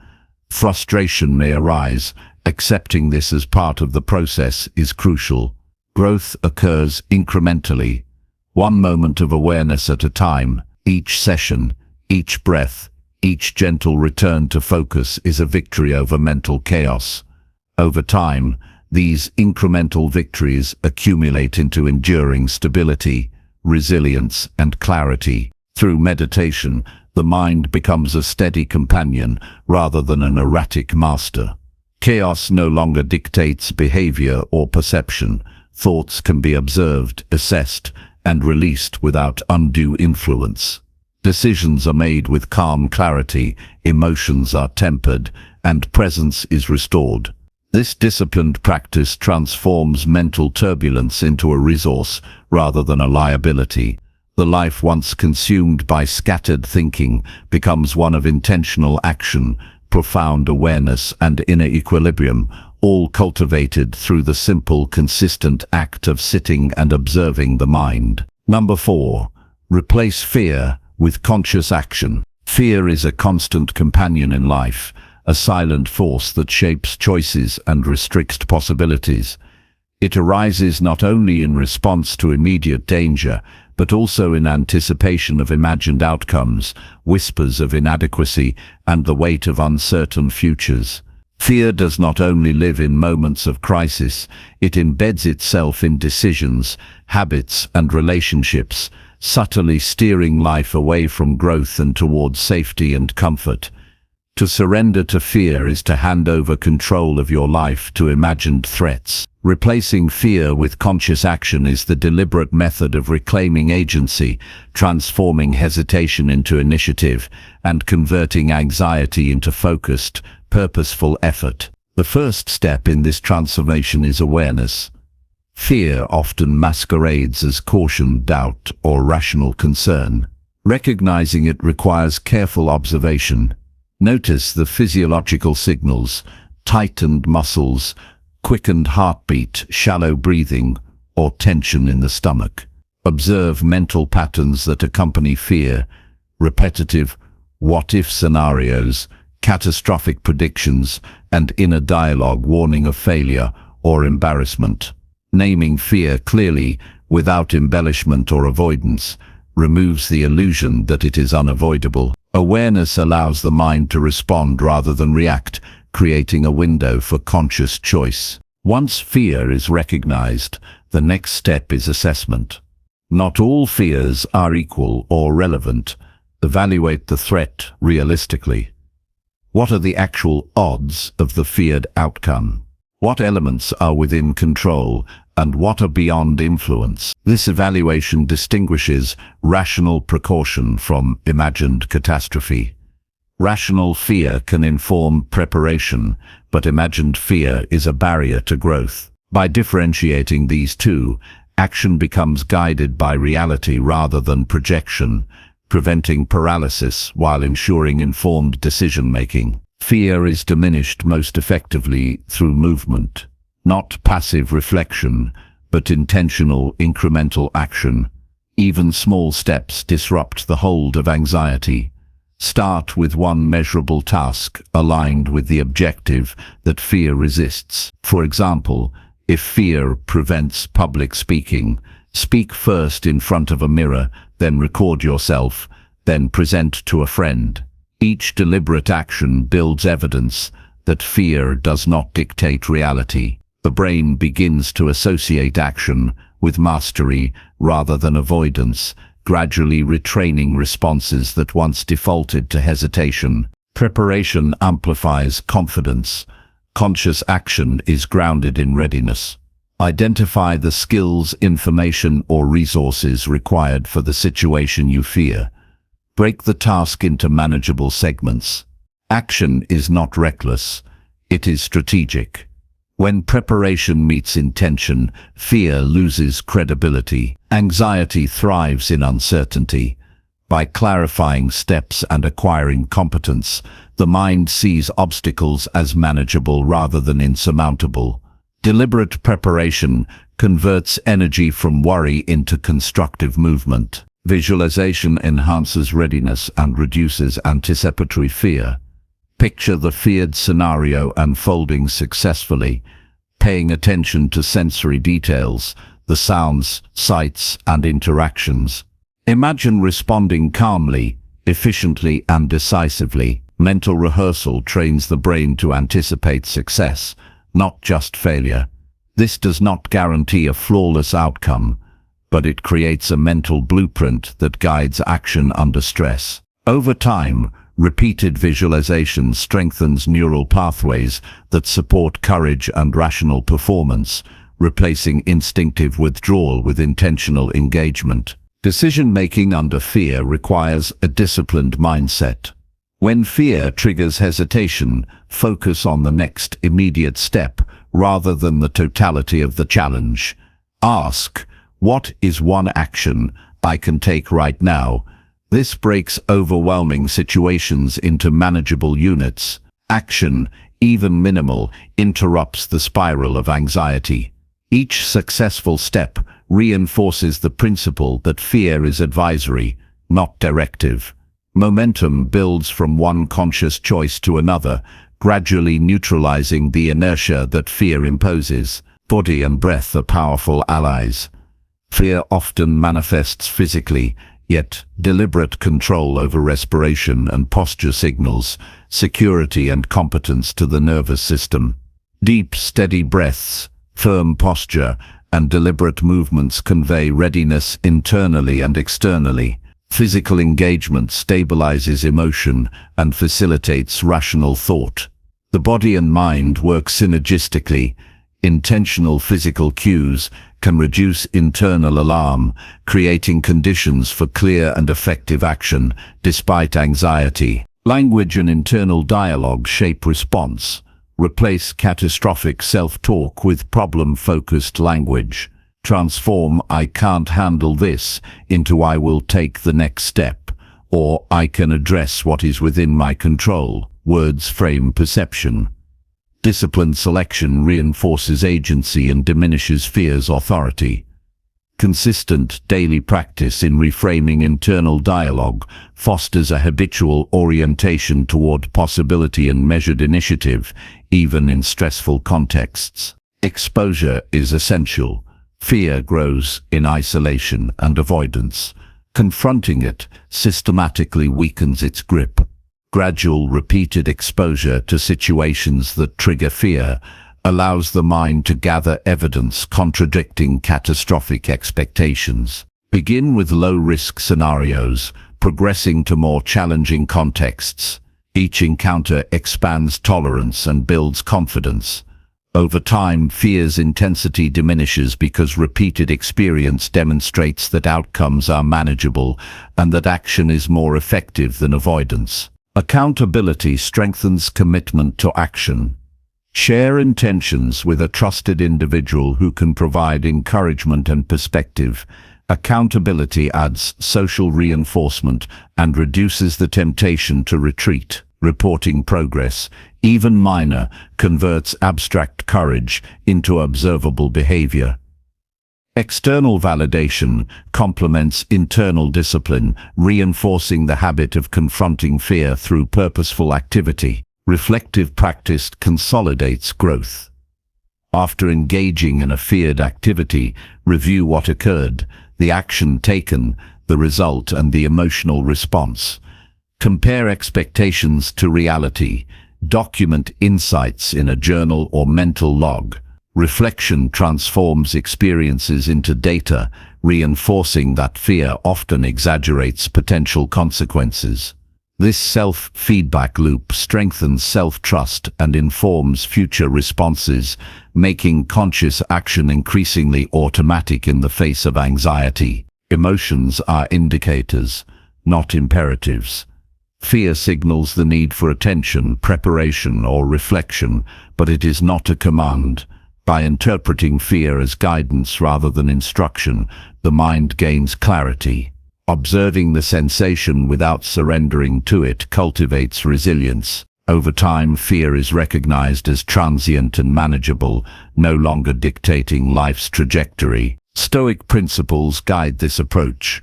Frustration may arise. Accepting this as part of the process is crucial. Growth occurs incrementally, one moment of awareness at a time. Each session, each breath, each gentle return to focus is a victory over mental chaos. Over time, these incremental victories accumulate into enduring stability, resilience, and clarity. Through meditation, the mind becomes a steady companion rather than an erratic master. Chaos no longer dictates behavior or perception. Thoughts can be observed, assessed, and released without undue influence. Decisions are made with calm clarity, emotions are tempered, and presence is restored. This disciplined practice transforms mental turbulence into a resource rather than a liability. The life once consumed by scattered thinking becomes one of intentional action, profound awareness, and inner equilibrium, all cultivated through the simple, consistent act of sitting and observing the mind. Number 4. Replace fear with conscious action. Fear is a constant companion in life, a silent force that shapes choices and restricts possibilities. It arises not only in response to immediate danger, but also in anticipation of imagined outcomes, whispers of inadequacy, and the weight of uncertain futures. Fear does not only live in moments of crisis, it embeds itself in decisions, habits, and relationships, subtly steering life away from growth and towards safety and comfort. To surrender to fear is to hand over control of your life to imagined threats. Replacing fear with conscious action is the deliberate method of reclaiming agency, transforming hesitation into initiative, and converting anxiety into focused, purposeful effort. The first step in this transformation is awareness. Fear often masquerades as caution, doubt, or rational concern. Recognizing it requires careful observation. Notice the physiological signals: tightened muscles, quickened heartbeat, shallow breathing, or tension in the stomach. Observe mental patterns that accompany fear: repetitive what-if scenarios, catastrophic predictions, and inner dialogue warning of failure or embarrassment. Naming fear clearly, without embellishment or avoidance, removes the illusion that it is unavoidable. Awareness allows the mind to respond rather than react, creating a window for conscious choice. Once fear is recognized, the next step is assessment. Not all fears are equal or relevant. Evaluate the threat realistically. What are the actual odds of the feared outcome? What elements are within control and what are beyond influence? This evaluation distinguishes rational precaution from imagined catastrophe. Rational fear can inform preparation, but imagined fear is a barrier to growth. By differentiating these two, action becomes guided by reality rather than projection, preventing paralysis while ensuring informed decision-making. Fear is diminished most effectively through movement. Not passive reflection, but intentional, incremental action. Even small steps disrupt the hold of anxiety. Start with one measurable task aligned with the objective that fear resists. For example, if fear prevents public speaking, speak first in front of a mirror, then record yourself, then present to a friend. Each deliberate action builds evidence, that fear does not dictate reality. The brain begins to associate action with mastery rather than avoidance, gradually retraining responses that once defaulted to hesitation. Preparation amplifies confidence. Conscious action is grounded in readiness. Identify the skills, information, or resources required for the situation you fear. Break the task into manageable segments. Action is not reckless, it is strategic. When preparation meets intention, fear loses credibility. Anxiety thrives in uncertainty. By clarifying steps and acquiring competence, the mind sees obstacles as manageable rather than insurmountable. Deliberate preparation converts energy from worry into constructive movement. Visualization enhances readiness and reduces anticipatory fear. Picture the feared scenario unfolding successfully, paying attention to sensory details, the sounds, sights, and interactions. Imagine responding calmly, efficiently, and decisively. Mental rehearsal trains the brain to anticipate success, not just failure. This does not guarantee a flawless outcome, but it creates a mental blueprint that guides action under stress. Over time, repeated visualization strengthens neural pathways that support courage and rational performance, replacing instinctive withdrawal with intentional engagement. Decision-making under fear requires a disciplined mindset. When fear triggers hesitation, focus on the next immediate step rather than the totality of the challenge. Ask, what is one action I can take right now? This breaks overwhelming situations into manageable units. Action, even minimal, interrupts the spiral of anxiety. Each successful step reinforces the principle that fear is advisory, not directive. Momentum builds from one conscious choice to another, gradually neutralizing the inertia that fear imposes. Body and breath are powerful allies. Fear often manifests physically, yet deliberate control over respiration and posture signals security and competence to the nervous system. Deep, steady breaths, firm posture, and deliberate movements convey readiness internally and externally. Physical engagement stabilizes emotion and facilitates rational thought. The body and mind work synergistically. Intentional physical cues can reduce internal alarm, creating conditions for clear and effective action despite anxiety. Language and internal dialogue shape response. Replace catastrophic self-talk with problem-focused language. Transform "I can't handle this" into "I will take the next step," or "I can address what is within my control." Words frame perception. Disciplined selection reinforces agency and diminishes fear's authority. Consistent daily practice in reframing internal dialogue fosters a habitual orientation toward possibility and measured initiative, even in stressful contexts. Exposure is essential. Fear grows in isolation and avoidance. Confronting it systematically weakens its grip. Gradual, repeated exposure to situations that trigger fear allows the mind to gather evidence contradicting catastrophic expectations. Begin with low-risk scenarios, progressing to more challenging contexts. Each encounter expands tolerance and builds confidence. Over time, fear's intensity diminishes because repeated experience demonstrates that outcomes are manageable and that action is more effective than avoidance. Accountability strengthens commitment to action. Share intentions with a trusted individual who can provide encouragement and perspective. Accountability adds social reinforcement and reduces the temptation to retreat. Reporting progress, even minor, converts abstract courage into observable behavior. External validation complements internal discipline, reinforcing the habit of confronting fear through purposeful activity. Reflective practice consolidates growth. After engaging in a feared activity, review what occurred, the action taken, the result, and the emotional response. Compare expectations to reality. Document insights in a journal or mental log. Reflection transforms experiences into data, reinforcing that fear often exaggerates potential consequences. This self-feedback loop strengthens self-trust and informs future responses, making conscious action increasingly automatic in the face of anxiety. Emotions are indicators, not imperatives. Fear signals the need for attention, preparation, or reflection, but it is not a command. By interpreting fear as guidance rather than instruction, the mind gains clarity. Observing the sensation without surrendering to it cultivates resilience. Over time, fear is recognized as transient and manageable, no longer dictating life's trajectory. Stoic principles guide this approach.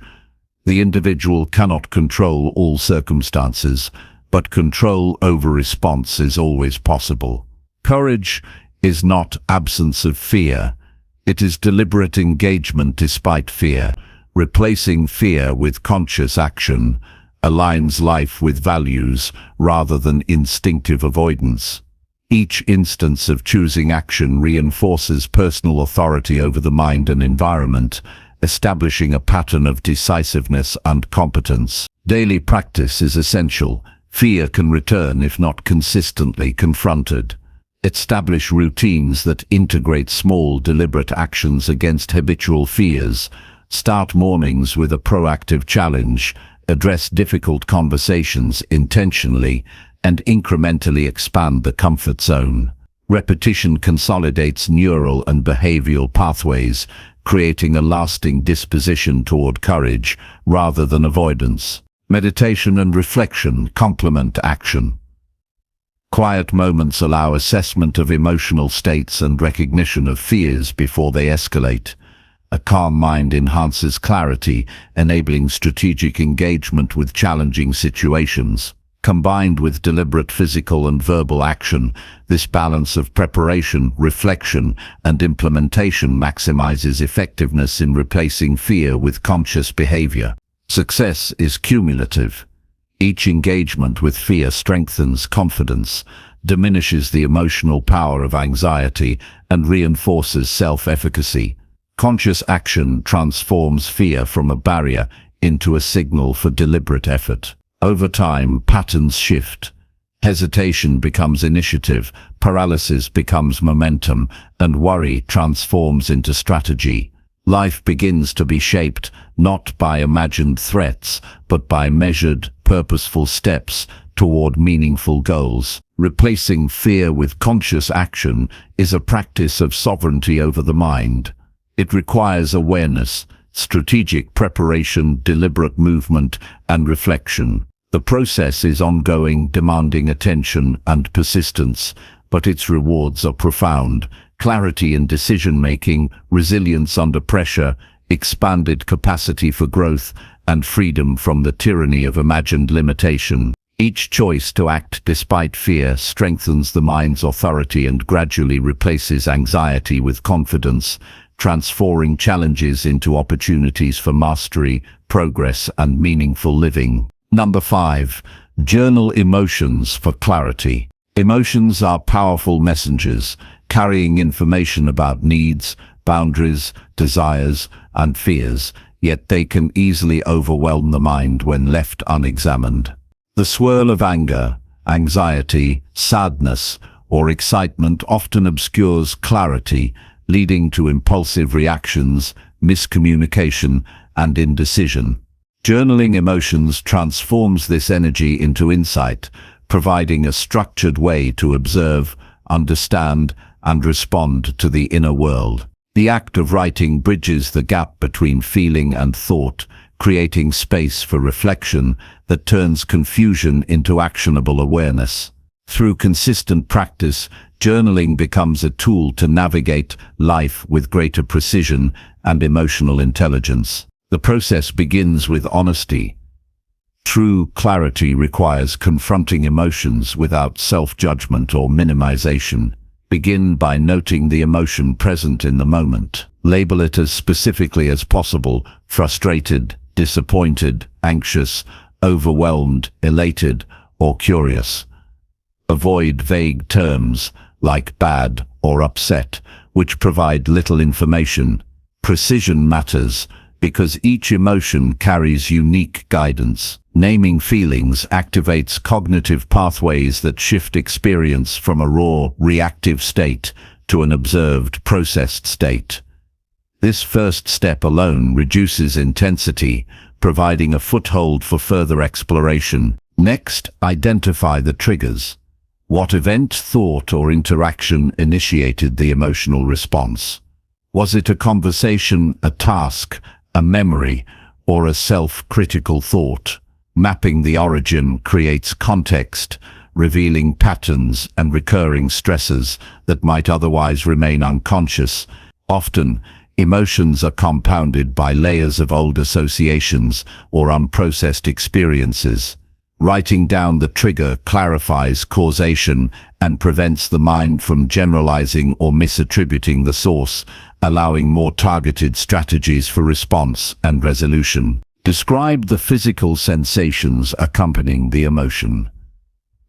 The individual cannot control all circumstances, but control over response is always possible. Courage is not absence of fear. It is deliberate engagement despite fear. Replacing fear with conscious action aligns life with values rather than instinctive avoidance. Each instance of choosing action reinforces personal authority over the mind and environment, establishing a pattern of decisiveness and competence. Daily practice is essential. Fear can return if not consistently confronted. Establish routines that integrate small, deliberate actions against habitual fears. Start mornings with a proactive challenge. Address difficult conversations intentionally and incrementally expand the comfort zone. Repetition consolidates neural and behavioral pathways, creating a lasting disposition toward courage rather than avoidance. Meditation and reflection complement action. Quiet moments allow assessment of emotional states and recognition of fears before they escalate. A calm mind enhances clarity, enabling strategic engagement with challenging situations. Combined with deliberate physical and verbal action, this balance of preparation, reflection, and implementation maximizes effectiveness in replacing fear with conscious behavior. Success is cumulative. Each engagement with fear strengthens confidence, diminishes the emotional power of anxiety, and reinforces self-efficacy. Conscious action transforms fear from a barrier into a signal for deliberate effort. Over time, patterns shift. Hesitation becomes initiative, paralysis becomes momentum, and worry transforms into strategy. Life begins to be shaped not by imagined threats, but by measured, purposeful steps toward meaningful goals. Replacing fear with conscious action is a practice of sovereignty over the mind. It requires awareness, strategic preparation, deliberate movement, and reflection. The process is ongoing, demanding attention and persistence, but its rewards are profound. Clarity in decision-making, resilience under pressure, expanded capacity for growth, and freedom from the tyranny of imagined limitation. Each choice to act despite fear strengthens the mind's authority and gradually replaces anxiety with confidence, transforming challenges into opportunities for mastery, progress, and meaningful living. Number 5. Journal emotions for clarity. Emotions are powerful messengers, carrying information about needs, boundaries, desires, and fears, yet they can easily overwhelm the mind when left unexamined. The swirl of anger, anxiety, sadness, or excitement often obscures clarity, leading to impulsive reactions, miscommunication, and indecision. Journaling emotions transforms this energy into insight, providing a structured way to observe, understand, and respond to the inner world. The act of writing bridges the gap between feeling and thought, creating space for reflection that turns confusion into actionable awareness. Through consistent practice, journaling becomes a tool to navigate life with greater precision and emotional intelligence. The process begins with honesty. True clarity requires confronting emotions without self-judgment or minimization. Begin by noting the emotion present in the moment. Label it as specifically as possible: frustrated, disappointed, anxious, overwhelmed, elated, or curious. Avoid vague terms like bad or upset, which provide little information. Precision matters because each emotion carries unique guidance. Naming feelings activates cognitive pathways that shift experience from a raw, reactive state to an observed, processed state. This first step alone reduces intensity, providing a foothold for further exploration. Next, identify the triggers. What event, thought, or interaction initiated the emotional response? Was it a conversation, a task, a memory, or a self-critical thought? Mapping the origin creates context, revealing patterns and recurring stresses that might otherwise remain unconscious. Often, emotions are compounded by layers of old associations or unprocessed experiences. Writing down the trigger clarifies causation and prevents the mind from generalizing or misattributing the source, allowing more targeted strategies for response and resolution. Describe the physical sensations accompanying the emotion.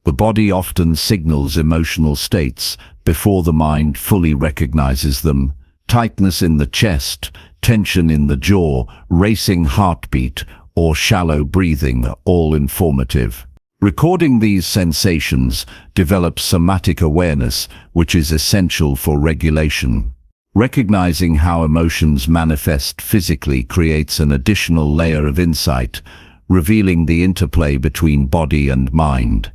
The body often signals emotional states before the mind fully recognizes them. Tightness in the chest, tension in the jaw, racing heartbeat, or shallow breathing are all informative. Recording these sensations develops somatic awareness, which is essential for regulation. Recognizing how emotions manifest physically creates an additional layer of insight, revealing the interplay between body and mind.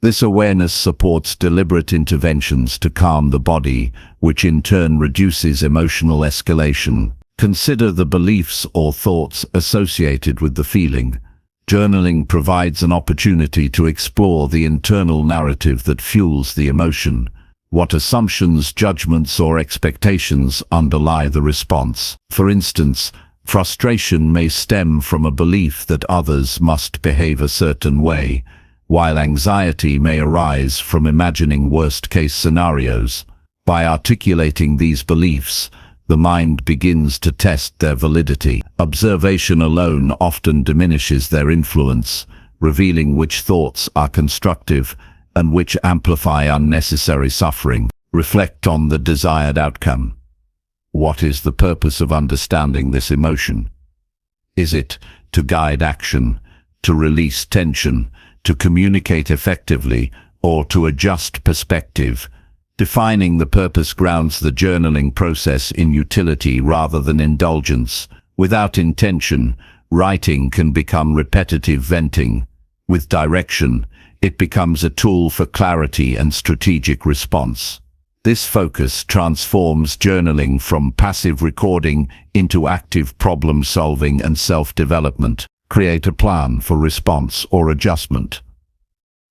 This awareness supports deliberate interventions to calm the body, which in turn reduces emotional escalation. Consider the beliefs or thoughts associated with the feeling. Journaling provides an opportunity to explore the internal narrative that fuels the emotion. What assumptions, judgments, or expectations underlie the response? For instance, frustration may stem from a belief that others must behave a certain way, while anxiety may arise from imagining worst-case scenarios. By articulating these beliefs, the mind begins to test their validity. Observation alone often diminishes their influence, revealing which thoughts are constructive and which amplify unnecessary suffering. Reflect on the desired outcome. What is the purpose of understanding this emotion? Is it to guide action, to release tension, to communicate effectively, or to adjust perspective? Defining the purpose grounds the journaling process in utility rather than indulgence. Without intention, writing can become repetitive venting. With direction, it becomes a tool for clarity and strategic response. This focus transforms journaling from passive recording into active problem-solving and self-development. Create a plan for response or adjustment.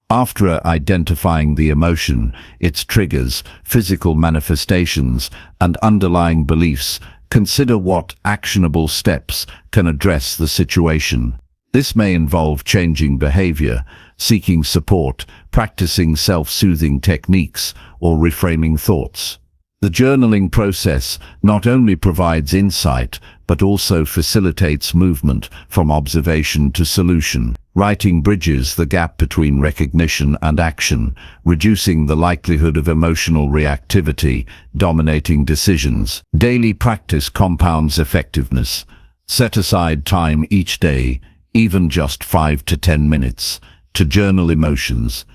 After identifying the emotion, its triggers, physical manifestations, and underlying beliefs, consider what actionable steps can address the situation. This may involve changing behavior, seeking support, practicing self-soothing techniques, or reframing thoughts. The journaling process not only provides insight, but also facilitates movement from observation to solution. Writing bridges the gap between recognition and action, reducing the likelihood of emotional reactivity dominating decisions. Daily practice compounds effectiveness. Set aside time each day, even just 5 to 10 minutes, to journal emotions.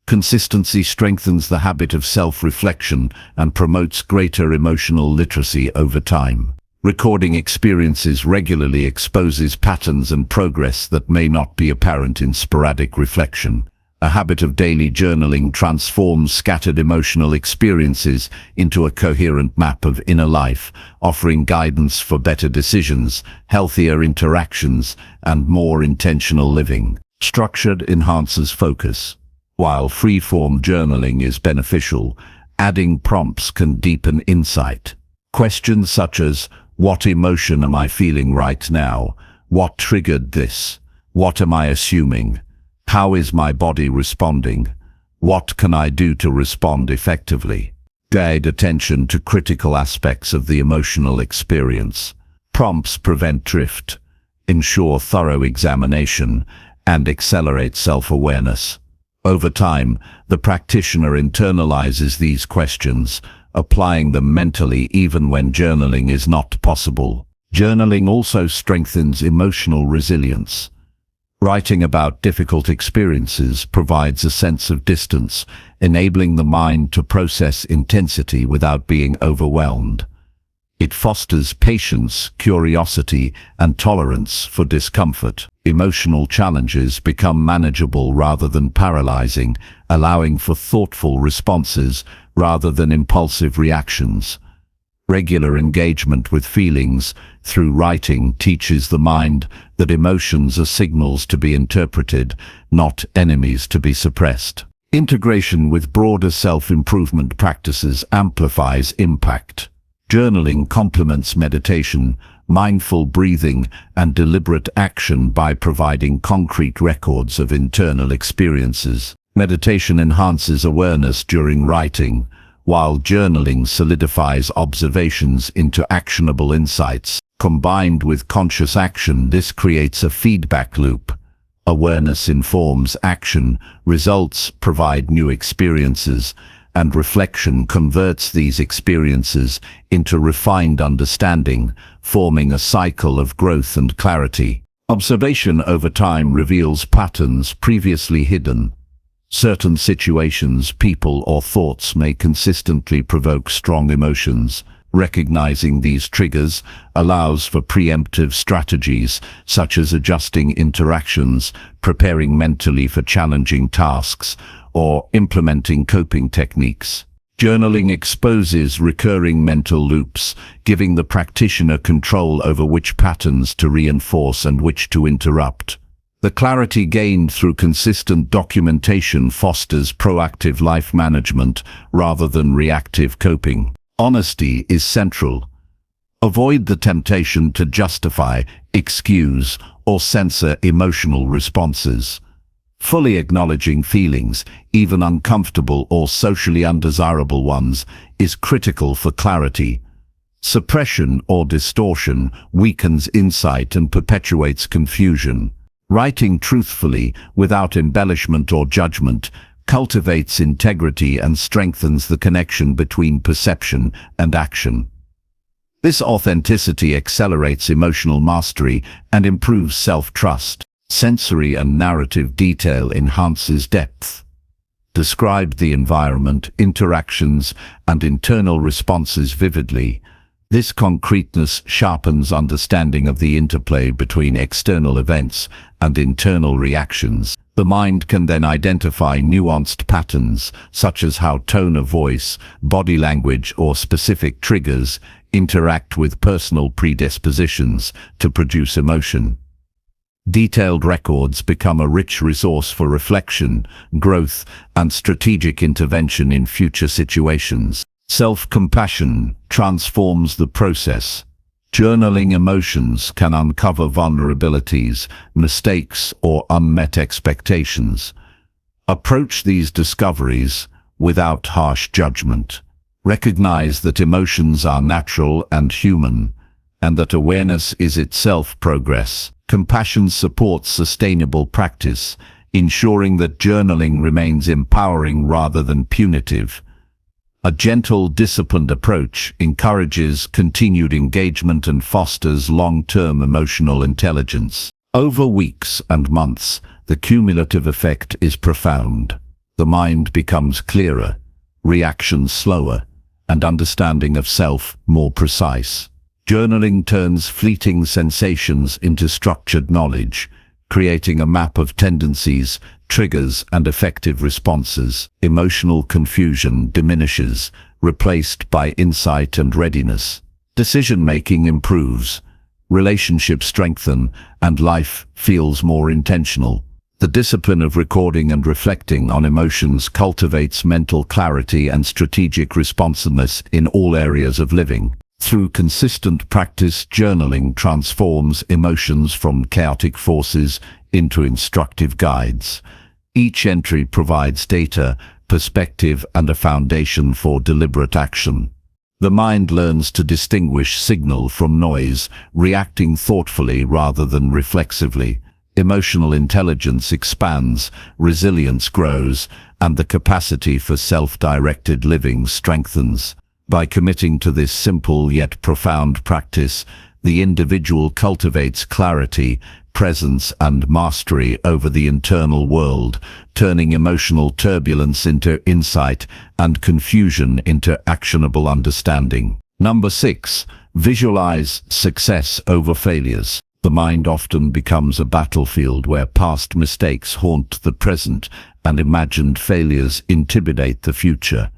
Consistency strengthens the habit of self-reflection and promotes greater emotional literacy over time. Recording experiences regularly exposes patterns and progress that may not be apparent in sporadic reflection. A habit of daily journaling transforms scattered emotional experiences into a coherent map of inner life, offering guidance for better decisions, healthier interactions, and more intentional living. Structured enhances focus. While free-form journaling is beneficial, adding prompts can deepen insight. Questions such as, what emotion am I feeling right now? What triggered this? What am I assuming? How is my body responding? What can I do to respond effectively? Guide attention to critical aspects of the emotional experience. Prompts prevent drift, ensure thorough examination, and accelerate self-awareness. Over time, the practitioner internalizes these questions, applying them mentally even when journaling is not possible. Journaling also strengthens emotional resilience. Writing about difficult experiences provides a sense of distance, enabling the mind to process intensity without being overwhelmed. It fosters patience, curiosity, and tolerance for discomfort. Emotional challenges become manageable rather than paralyzing, allowing for thoughtful responses rather than impulsive reactions. Regular engagement with feelings through writing teaches the mind that emotions are signals to be interpreted, not enemies to be suppressed. Integration with broader self-improvement practices amplifies impact. Journaling complements meditation, mindful breathing, and deliberate action by providing concrete records of internal experiences. Meditation enhances awareness during writing, while journaling solidifies observations into actionable insights. Combined with conscious action, this creates a feedback loop. Awareness informs action, results provide new experiences, and reflection converts these experiences into refined understanding, forming a cycle of growth and clarity. Observation over time reveals patterns previously hidden. Certain situations, people, or thoughts may consistently provoke strong emotions. Recognizing these triggers allows for preemptive strategies, such as adjusting interactions, preparing mentally for challenging tasks, or implementing coping techniques. Journaling exposes recurring mental loops, giving the practitioner control over which patterns to reinforce and which to interrupt. The clarity gained through consistent documentation fosters proactive life management rather than reactive coping. Honesty is central. Avoid the temptation to justify, excuse, or censor emotional responses. Fully acknowledging feelings, even uncomfortable or socially undesirable ones, is critical for clarity. Suppression or distortion weakens insight and perpetuates confusion. Writing truthfully, without embellishment or judgment, cultivates integrity and strengthens the connection between perception and action. This authenticity accelerates emotional mastery and improves self-trust. Sensory and narrative detail enhances depth. Describe the environment, interactions, and internal responses vividly. This concreteness sharpens understanding of the interplay between external events and internal reactions. The mind can then identify nuanced patterns, such as how tone of voice, body language, or specific triggers interact with personal predispositions to produce emotion. Detailed records become a rich resource for reflection, growth, and strategic intervention in future situations. Self-compassion transforms the process. Journaling emotions can uncover vulnerabilities, mistakes, or unmet expectations. Approach these discoveries without harsh judgment. Recognize that emotions are natural and human, and that awareness is itself progress. Compassion supports sustainable practice, ensuring that journaling remains empowering rather than punitive. A gentle, disciplined approach encourages continued engagement and fosters long-term emotional intelligence. Over weeks and months, the cumulative effect is profound. The mind becomes clearer, reactions slower, and understanding of self more precise. Journaling turns fleeting sensations into structured knowledge, creating a map of tendencies, triggers, and effective responses. Emotional confusion diminishes, replaced by insight and readiness. Decision-making improves, relationships strengthen, and life feels more intentional. The discipline of recording and reflecting on emotions cultivates mental clarity and strategic responsiveness in all areas of living. Through consistent practice, journaling transforms emotions from chaotic forces into instructive guides. Each entry provides data, perspective, and a foundation for deliberate action. The mind learns to distinguish signal from noise, reacting thoughtfully rather than reflexively. Emotional intelligence expands, resilience grows, and the capacity for self-directed living strengthens. By committing to this simple yet profound practice, the individual cultivates clarity, presence, and mastery over the internal world, turning emotional turbulence into insight and confusion into actionable understanding. Number 6. Visualize success over failures. The mind often becomes a battlefield where past mistakes haunt the present and imagined failures intimidate the future.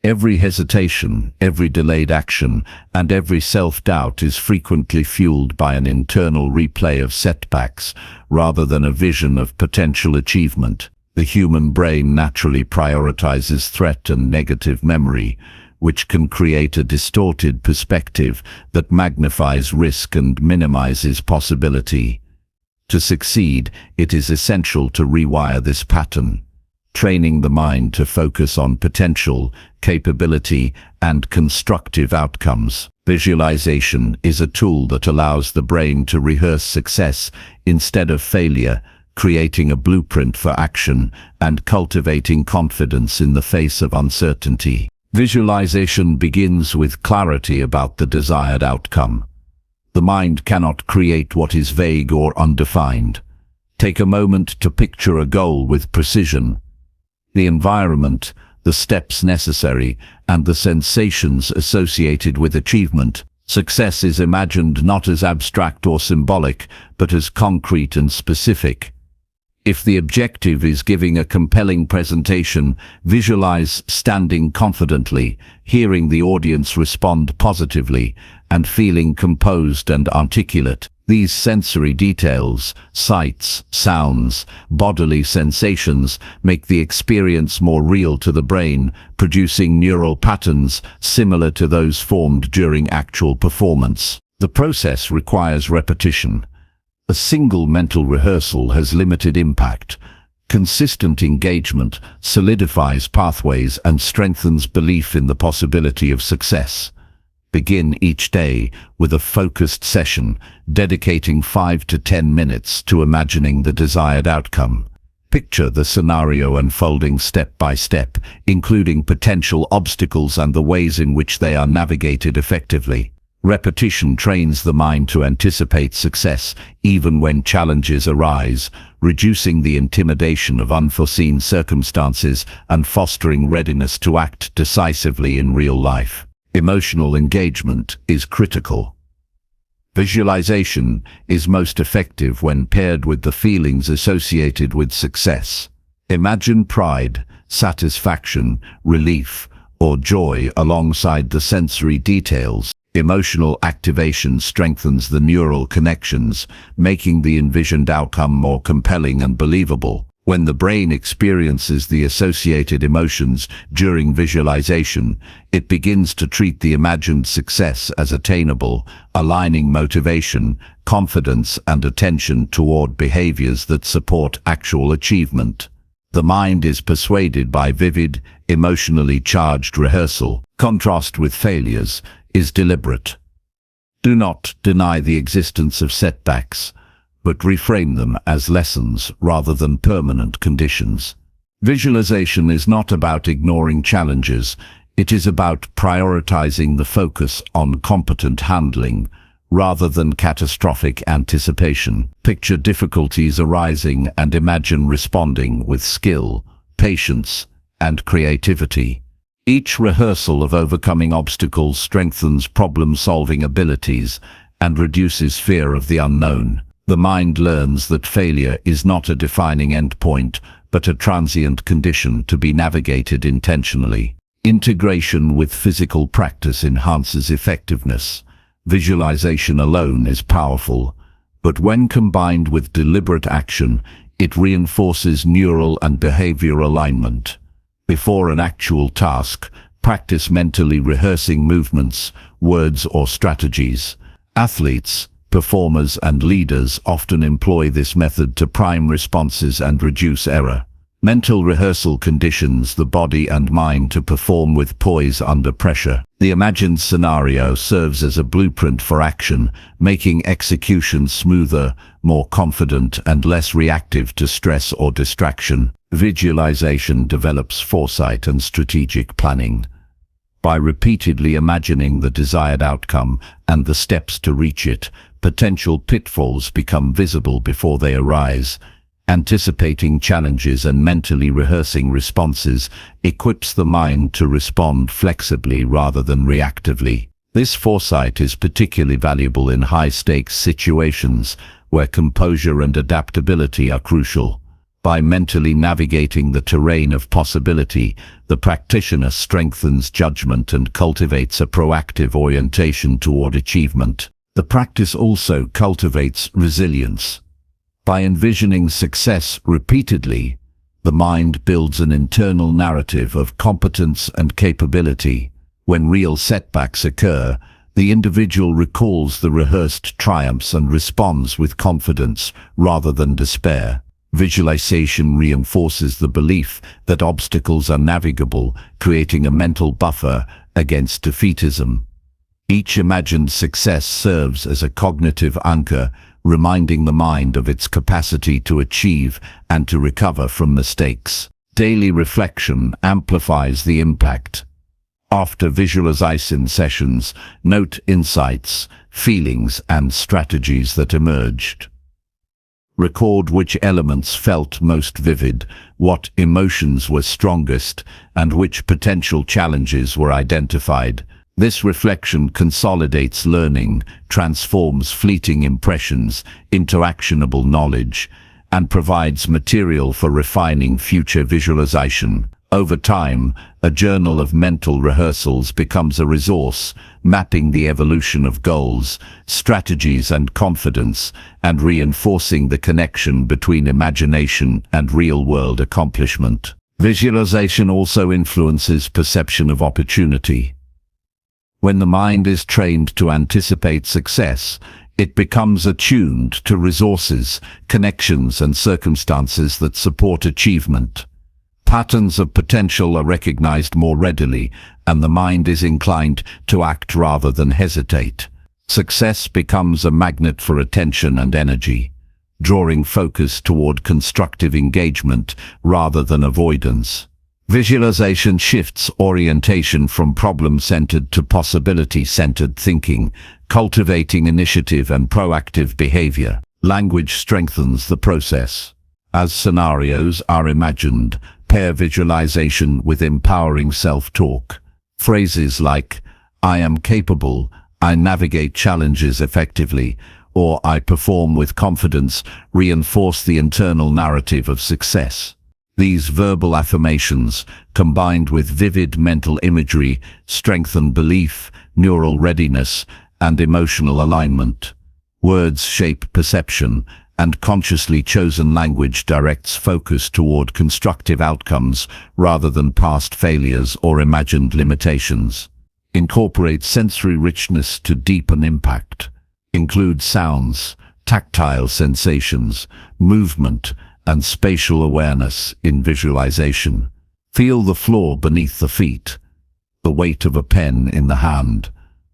Every hesitation, every delayed action, and every self-doubt is frequently fueled by an internal replay of setbacks rather than a vision of potential achievement. The human brain naturally prioritizes threat and negative memory, which can create a distorted perspective that magnifies risk and minimizes possibility. To succeed, it is essential to rewire this pattern, training the mind to focus on potential, capability, and constructive outcomes. Visualization is a tool that allows the brain to rehearse success instead of failure, creating a blueprint for action and cultivating confidence in the face of uncertainty. Visualization begins with clarity about the desired outcome. The mind cannot create what is vague or undefined. Take a moment to picture a goal with precision. The environment, the steps necessary, and the sensations associated with achievement. Success is imagined not as abstract or symbolic, but as concrete and specific. If the objective is giving a compelling presentation, visualize standing confidently, hearing the audience respond positively, and feeling composed and articulate. These sensory details, sights, sounds, bodily sensations, make the experience more real to the brain, producing neural patterns similar to those formed during actual performance. The process requires repetition. A single mental rehearsal has limited impact. Consistent engagement solidifies pathways and strengthens belief in the possibility of success. Begin each day with a focused session, dedicating 5 to 10 minutes to imagining the desired outcome. Picture the scenario unfolding step by step, including potential obstacles and the ways in which they are navigated effectively. Repetition trains the mind to anticipate success even when challenges arise, reducing the intimidation of unforeseen circumstances and fostering readiness to act decisively in real life. Emotional engagement is critical. Visualization is most effective when paired with the feelings associated with success. Imagine pride, satisfaction, relief, or joy alongside the sensory details. Emotional activation strengthens the neural connections, making the envisioned outcome more compelling and believable. When the brain experiences the associated emotions during visualization, it begins to treat the imagined success as attainable, aligning motivation, confidence, and attention toward behaviors that support actual achievement. The mind is persuaded by vivid, emotionally charged rehearsal. Contrast with failures is deliberate. Do not deny the existence of setbacks, but reframe them as lessons rather than permanent conditions. Visualization is not about ignoring challenges, it is about prioritizing the focus on competent handling rather than catastrophic anticipation. Picture difficulties arising and imagine responding with skill, patience, and creativity. Each rehearsal of overcoming obstacles strengthens problem-solving abilities and reduces fear of the unknown. The mind learns that failure is not a defining endpoint, but a transient condition to be navigated intentionally. Integration with physical practice enhances effectiveness. Visualization alone is powerful, but when combined with deliberate action, it reinforces neural and behavioral alignment. Before an actual task, practice mentally rehearsing movements, words, or strategies. Athletes, performers, and leaders often employ this method to prime responses and reduce error. Mental rehearsal conditions the body and mind to perform with poise under pressure. The imagined scenario serves as a blueprint for action, making execution smoother, more confident, and less reactive to stress or distraction. Visualization develops foresight and strategic planning. By repeatedly imagining the desired outcome and the steps to reach it, potential pitfalls become visible before they arise. Anticipating challenges and mentally rehearsing responses equips the mind to respond flexibly rather than reactively. This foresight is particularly valuable in high-stakes situations where composure and adaptability are crucial. By mentally navigating the terrain of possibility, the practitioner strengthens judgment and cultivates a proactive orientation toward achievement. The practice also cultivates resilience. By envisioning success repeatedly, the mind builds an internal narrative of competence and capability. When real setbacks occur, the individual recalls the rehearsed triumphs and responds with confidence rather than despair. Visualization reinforces the belief that obstacles are navigable, creating a mental buffer against defeatism. Each imagined success serves as a cognitive anchor, reminding the mind of its capacity to achieve and to recover from mistakes. Daily reflection amplifies the impact. After visualization sessions, note insights, feelings, and strategies that emerged. Record which elements felt most vivid, what emotions were strongest, and which potential challenges were identified. This reflection consolidates learning, transforms fleeting impressions into actionable knowledge, and provides material for refining future visualization. Over time, a journal of mental rehearsals becomes a resource, mapping the evolution of goals, strategies, and confidence, and reinforcing the connection between imagination and real-world accomplishment. Visualization also influences perception of opportunity. When the mind is trained to anticipate success, it becomes attuned to resources, connections, and circumstances that support achievement. Patterns of potential are recognized more readily, and the mind is inclined to act rather than hesitate. Success becomes a magnet for attention and energy, drawing focus toward constructive engagement rather than avoidance. Visualization shifts orientation from problem-centered to possibility-centered thinking, cultivating initiative and proactive behavior. Language strengthens the process. As scenarios are imagined, pair visualization with empowering self-talk. Phrases like, "I am capable," "I navigate challenges effectively," or "I perform with confidence" reinforce the internal narrative of success. These verbal affirmations, combined with vivid mental imagery, strengthen belief, neural readiness, and emotional alignment. Words shape perception, and consciously chosen language directs focus toward constructive outcomes rather than past failures or imagined limitations. Incorporate sensory richness to deepen impact. Include sounds, tactile sensations, movement, and spatial awareness in visualization. Feel the floor beneath the feet, the weight of a pen in the hand,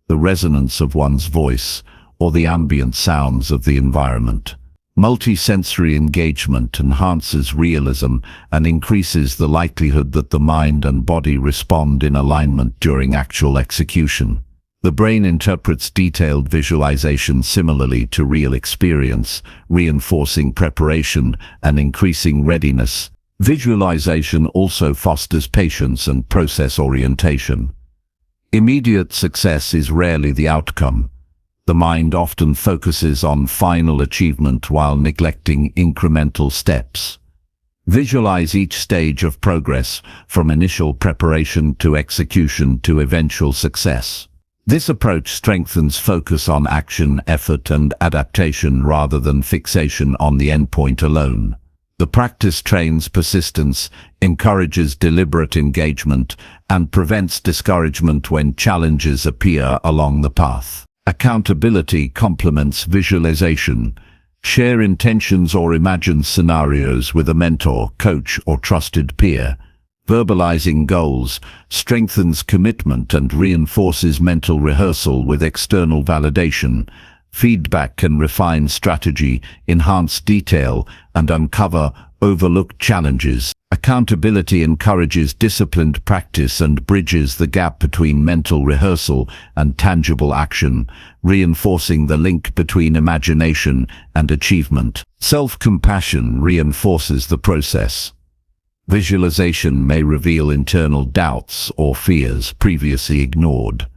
the resonance of one's voice, or the ambient sounds of the environment. Multisensory engagement enhances realism and increases the likelihood that the mind and body respond in alignment during actual execution. The brain interprets detailed visualization similarly to real experience, reinforcing preparation and increasing readiness. Visualization also fosters patience and process orientation. Immediate success is rarely the outcome. The mind often focuses on final achievement while neglecting incremental steps. Visualize each stage of progress, from initial preparation to execution to eventual success. This approach strengthens focus on action, effort, and adaptation rather than fixation on the endpoint alone. The practice trains persistence, encourages deliberate engagement, and prevents discouragement when challenges appear along the path. Accountability complements visualization. Share intentions or imagine scenarios with a mentor, coach, or trusted peer. Verbalizing goals strengthens commitment and reinforces mental rehearsal with external validation. Feedback can refine strategy, enhance detail, and uncover overlooked challenges. Accountability encourages disciplined practice and bridges the gap between mental rehearsal and tangible action, reinforcing the link between imagination and achievement. Self-compassion reinforces the process. Visualization may reveal internal doubts or fears previously ignored.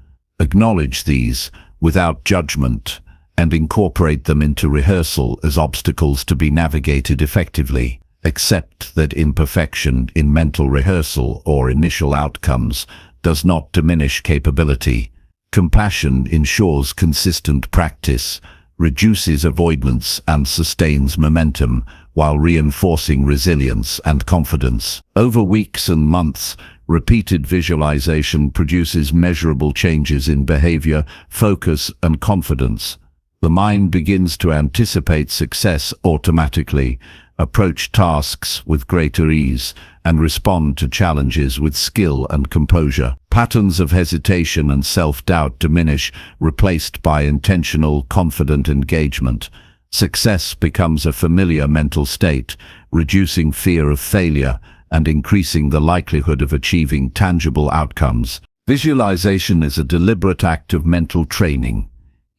Acknowledge these without judgment and incorporate them into rehearsal as obstacles to be navigated effectively. Accept that imperfection in mental rehearsal or initial outcomes does not diminish capability. Compassion ensures consistent practice, reduces avoidance and sustains momentum, while reinforcing resilience and confidence. Over weeks and months, repeated visualization produces measurable changes in behavior, focus, and confidence. The mind begins to anticipate success automatically, approach tasks with greater ease, and respond to challenges with skill and composure. Patterns of hesitation and self-doubt diminish, replaced by intentional, confident engagement. Success becomes a familiar mental state, reducing fear of failure and increasing the likelihood of achieving tangible outcomes. Visualization is a deliberate act of mental training.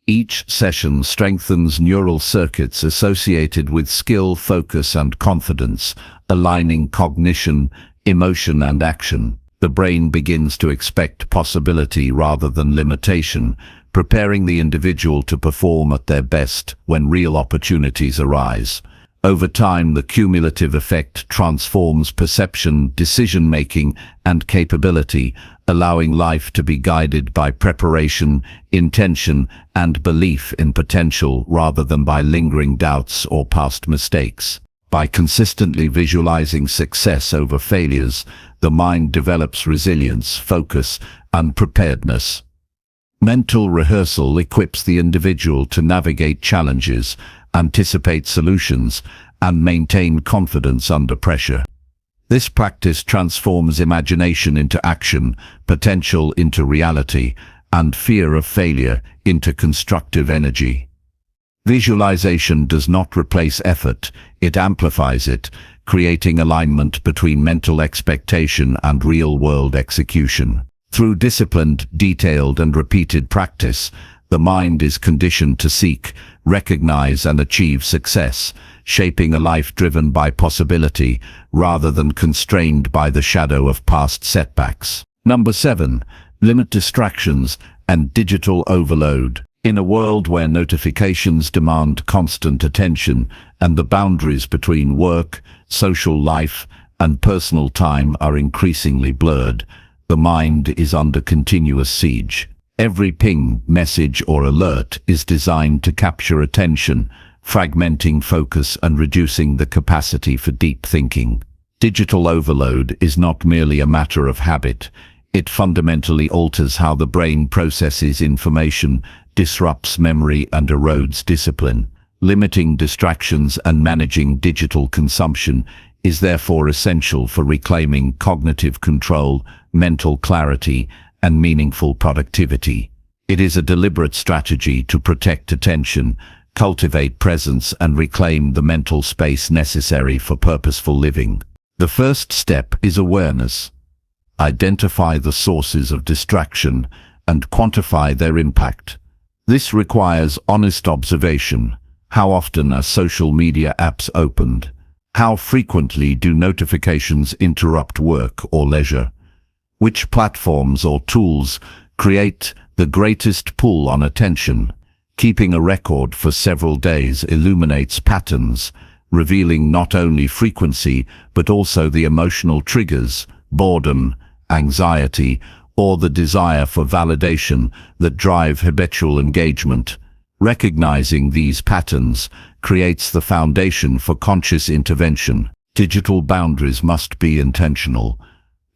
Each session strengthens neural circuits associated with skill, focus, and confidence, aligning cognition, emotion, and action. The brain begins to expect possibility rather than limitation, preparing the individual to perform at their best when real opportunities arise. Over time, the cumulative effect transforms perception, decision-making, and capability, allowing life to be guided by preparation, intention, and belief in potential rather than by lingering doubts or past mistakes. By consistently visualizing success over failures, the mind develops resilience, focus, and preparedness. Mental rehearsal equips the individual to navigate challenges, anticipate solutions, and maintain confidence under pressure. This practice transforms imagination into action, potential into reality, and fear of failure into constructive energy. Visualization does not replace effort, it amplifies it, creating alignment between mental expectation and real-world execution. Through disciplined, detailed, and repeated practice, the mind is conditioned to seek, recognize, and achieve success, shaping a life driven by possibility rather than constrained by the shadow of past setbacks. Number 7. Limit distractions and digital overload. In a world where notifications demand constant attention and the boundaries between work, social life, and personal time are increasingly blurred, the mind is under continuous siege. Every ping, message, or alert is designed to capture attention, fragmenting focus and reducing the capacity for deep thinking. Digital overload is not merely a matter of habit. It fundamentally alters how the brain processes information, disrupts memory, and erodes discipline. Limiting distractions and managing digital consumption is therefore essential for reclaiming cognitive control, mental clarity, and meaningful productivity. It is a deliberate strategy to protect attention, cultivate presence, and reclaim the mental space necessary for purposeful living. The first step is awareness. Identify the sources of distraction and quantify their impact. This requires honest observation. How often are social media apps opened? How frequently do notifications interrupt work or leisure? Which platforms or tools create the greatest pull on attention? Keeping a record for several days illuminates patterns, revealing not only frequency but also the emotional triggers, boredom, anxiety, or the desire for validation that drive habitual engagement. Recognizing these patterns creates the foundation for conscious intervention. Digital boundaries must be intentional.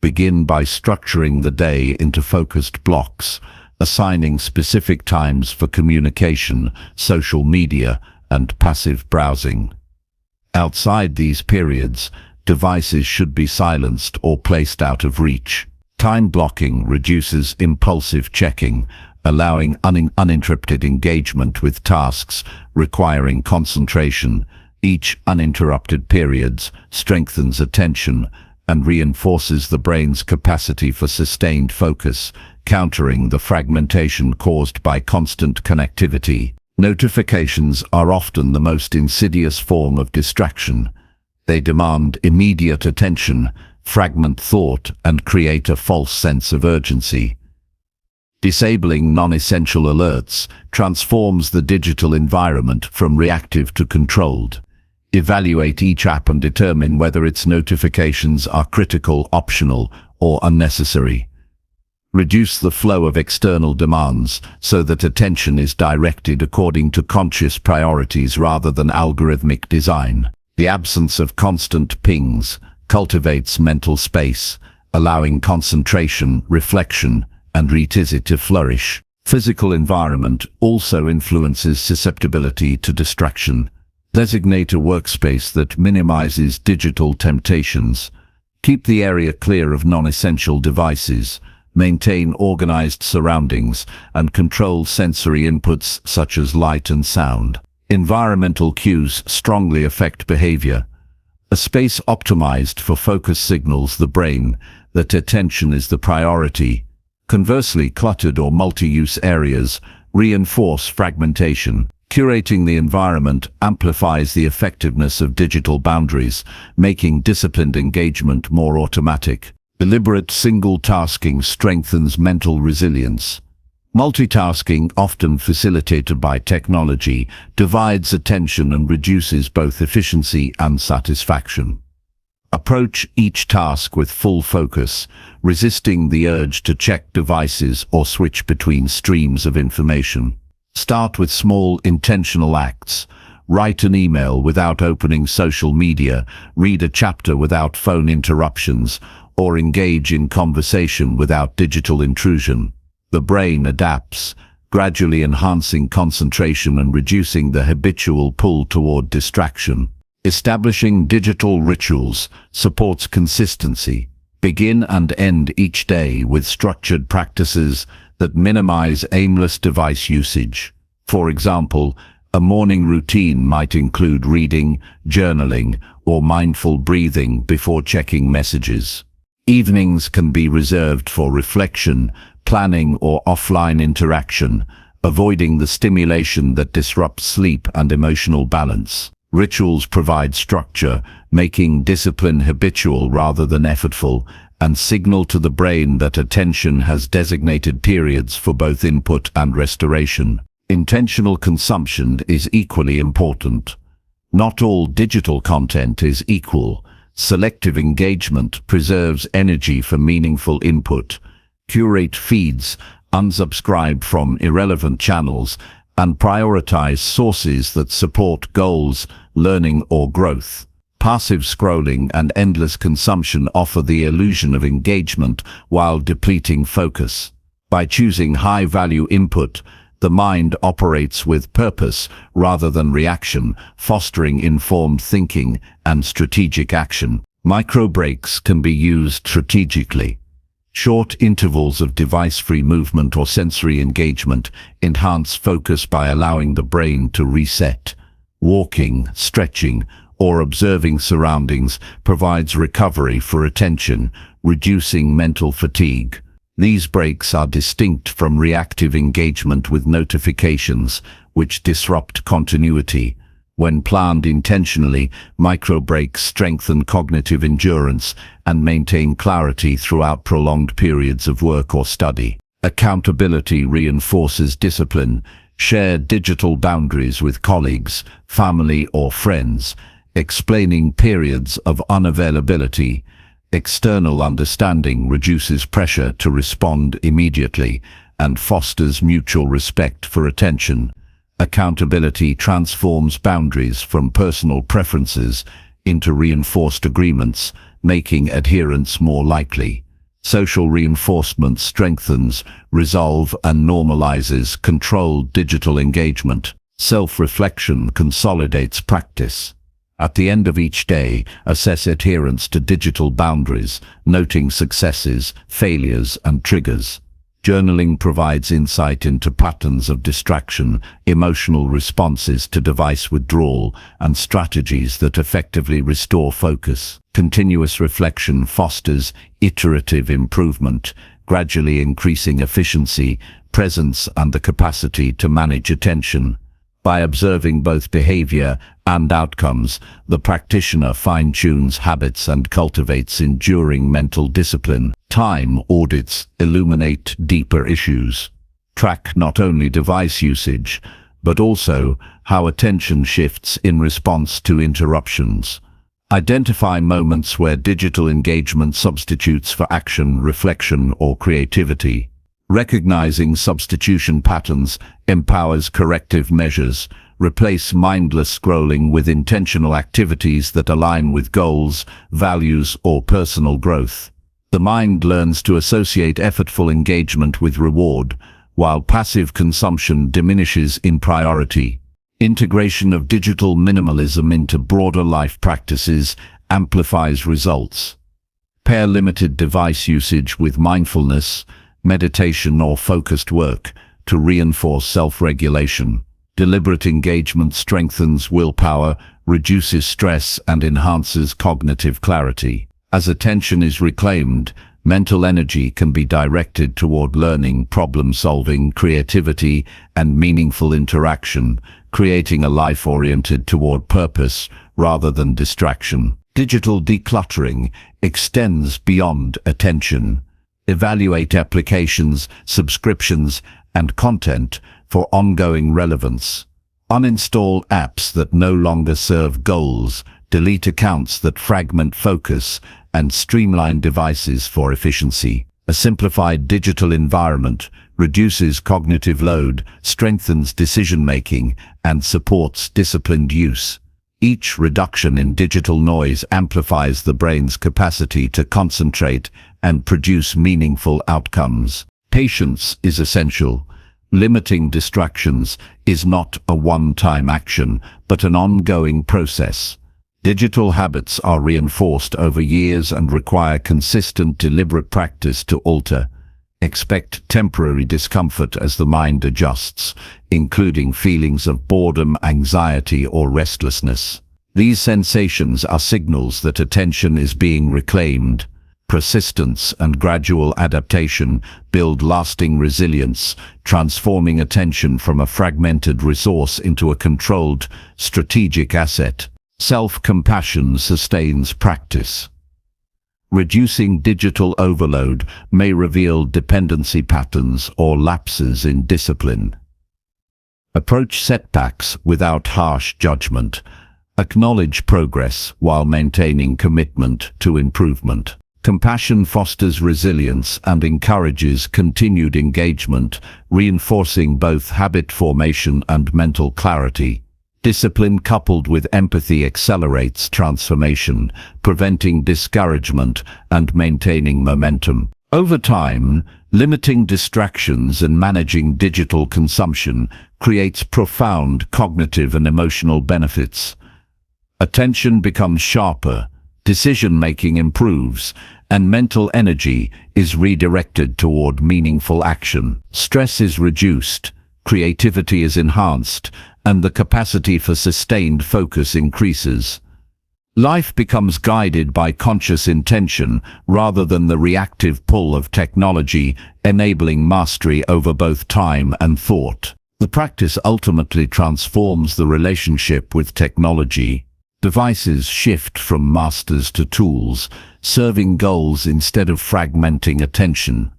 Begin by structuring the day into focused blocks, assigning specific times for communication, social media, and passive browsing. Outside these periods, devices should be silenced or placed out of reach. Time blocking reduces impulsive checking, allowing uninterrupted engagement with tasks requiring concentration. Each uninterrupted periods strengthens attention and reinforces the brain's capacity for sustained focus, countering the fragmentation caused by constant connectivity. Notifications are often the most insidious form of distraction. They demand immediate attention, fragment thought, and create a false sense of urgency. Disabling non-essential alerts transforms the digital environment from reactive to controlled. Evaluate each app and determine whether its notifications are critical, optional, or unnecessary. Reduce the flow of external demands so that attention is directed according to conscious priorities rather than algorithmic design. The absence of constant pings cultivates mental space, allowing concentration, reflection, and reticity to flourish. Physical environment also influences susceptibility to distraction. Designate a workspace that minimizes digital temptations. Keep the area clear of non-essential devices. Maintain organized surroundings and control sensory inputs such as light and sound. Environmental cues strongly affect behavior. A space optimized for focus signals the brain that attention is the priority. Conversely, cluttered or multi-use areas reinforce fragmentation. Curating the environment amplifies the effectiveness of digital boundaries, making disciplined engagement more automatic. Deliberate single-tasking strengthens mental resilience. Multitasking, often facilitated by technology, divides attention and reduces both efficiency and satisfaction. Approach each task with full focus, resisting the urge to check devices or switch between streams of information. Start with small, intentional acts. Write an email without opening social media, read a chapter without phone interruptions, or engage in conversation without digital intrusion. The brain adapts, gradually enhancing concentration and reducing the habitual pull toward distraction. Establishing digital rituals supports consistency. Begin and end each day with structured practices that minimize aimless device usage. For example, a morning routine might include reading, journaling, or mindful breathing before checking messages. Evenings can be reserved for reflection, planning, or offline interaction, avoiding the stimulation that disrupts sleep and emotional balance. Rituals provide structure, making discipline habitual rather than effortful, and signal to the brain that attention has designated periods for both input and restoration. Intentional consumption is equally important. Not all digital content is equal. Selective engagement preserves energy for meaningful input. Curate feeds, unsubscribe from irrelevant channels, and prioritize sources that support goals, learning, or growth. Passive scrolling and endless consumption offer the illusion of engagement while depleting focus. By choosing high-value input, the mind operates with purpose rather than reaction, fostering informed thinking and strategic action. Micro breaks can be used strategically. Short intervals of device-free movement or sensory engagement enhance focus by allowing the brain to reset. Walking, stretching, or observing surroundings provides recovery for attention, reducing mental fatigue. These breaks are distinct from reactive engagement with notifications, which disrupt continuity. When planned intentionally, micro breaks strengthen cognitive endurance and maintain clarity throughout prolonged periods of work or study. Accountability reinforces discipline. Share digital boundaries with colleagues, family, or friends, explaining periods of unavailability. External understanding reduces pressure to respond immediately and fosters mutual respect for attention. Accountability transforms boundaries from personal preferences into reinforced agreements, making adherence more likely. Social reinforcement strengthens resolve and normalizes controlled digital engagement. Self-reflection consolidates practice. At the end of each day, assess adherence to digital boundaries, noting successes, failures, and triggers. Journaling provides insight into patterns of distraction, emotional responses to device withdrawal, and strategies that effectively restore focus. Continuous reflection fosters iterative improvement, gradually increasing efficiency, presence, and the capacity to manage attention. By observing both behavior and outcomes, the practitioner fine-tunes habits and cultivates enduring mental discipline. Time audits illuminate deeper issues. Track not only device usage, but also how attention shifts in response to interruptions. Identify moments where digital engagement substitutes for action, reflection, or creativity. Recognizing substitution patterns empowers corrective measures. Replace mindless scrolling with intentional activities that align with goals, values, or personal growth. The mind learns to associate effortful engagement with reward, while passive consumption diminishes in priority. Integration of digital minimalism into broader life practices amplifies results. Pair limited device usage with mindfulness, meditation, or focused work to reinforce self-regulation. Deliberate engagement strengthens willpower, reduces stress, and enhances cognitive clarity. As attention is reclaimed, mental energy can be directed toward learning, problem-solving, creativity, and meaningful interaction, creating a life oriented toward purpose rather than distraction. Digital decluttering extends beyond attention. Evaluate applications, subscriptions, and content for ongoing relevance. Uninstall apps that no longer serve goals, delete accounts that fragment focus, and streamline devices for efficiency. A simplified digital environment reduces cognitive load, strengthens decision-making, and supports disciplined use. Each reduction in digital noise amplifies the brain's capacity to concentrate and produce meaningful outcomes. Patience is essential. Limiting distractions is not a one-time action, but an ongoing process. Digital habits are reinforced over years and require consistent, deliberate practice to alter. Expect temporary discomfort as the mind adjusts, including feelings of boredom, anxiety, or restlessness. These sensations are signals that attention is being reclaimed. Persistence and gradual adaptation build lasting resilience, transforming attention from a fragmented resource into a controlled, strategic asset. Self-compassion sustains practice. Reducing digital overload may reveal dependency patterns or lapses in discipline. Approach setbacks without harsh judgment. Acknowledge progress while maintaining commitment to improvement. Compassion fosters resilience and encourages continued engagement, reinforcing both habit formation and mental clarity. Discipline coupled with empathy accelerates transformation, preventing discouragement and maintaining momentum. Over time, limiting distractions and managing digital consumption creates profound cognitive and emotional benefits. Attention becomes sharper, decision-making improves, and mental energy is redirected toward meaningful action. Stress is reduced, creativity is enhanced, and the capacity for sustained focus increases. Life becomes guided by conscious intention rather than the reactive pull of technology, enabling mastery over both time and thought. The practice ultimately transforms the relationship with technology. Devices shift from masters to tools, serving goals instead of fragmenting attention.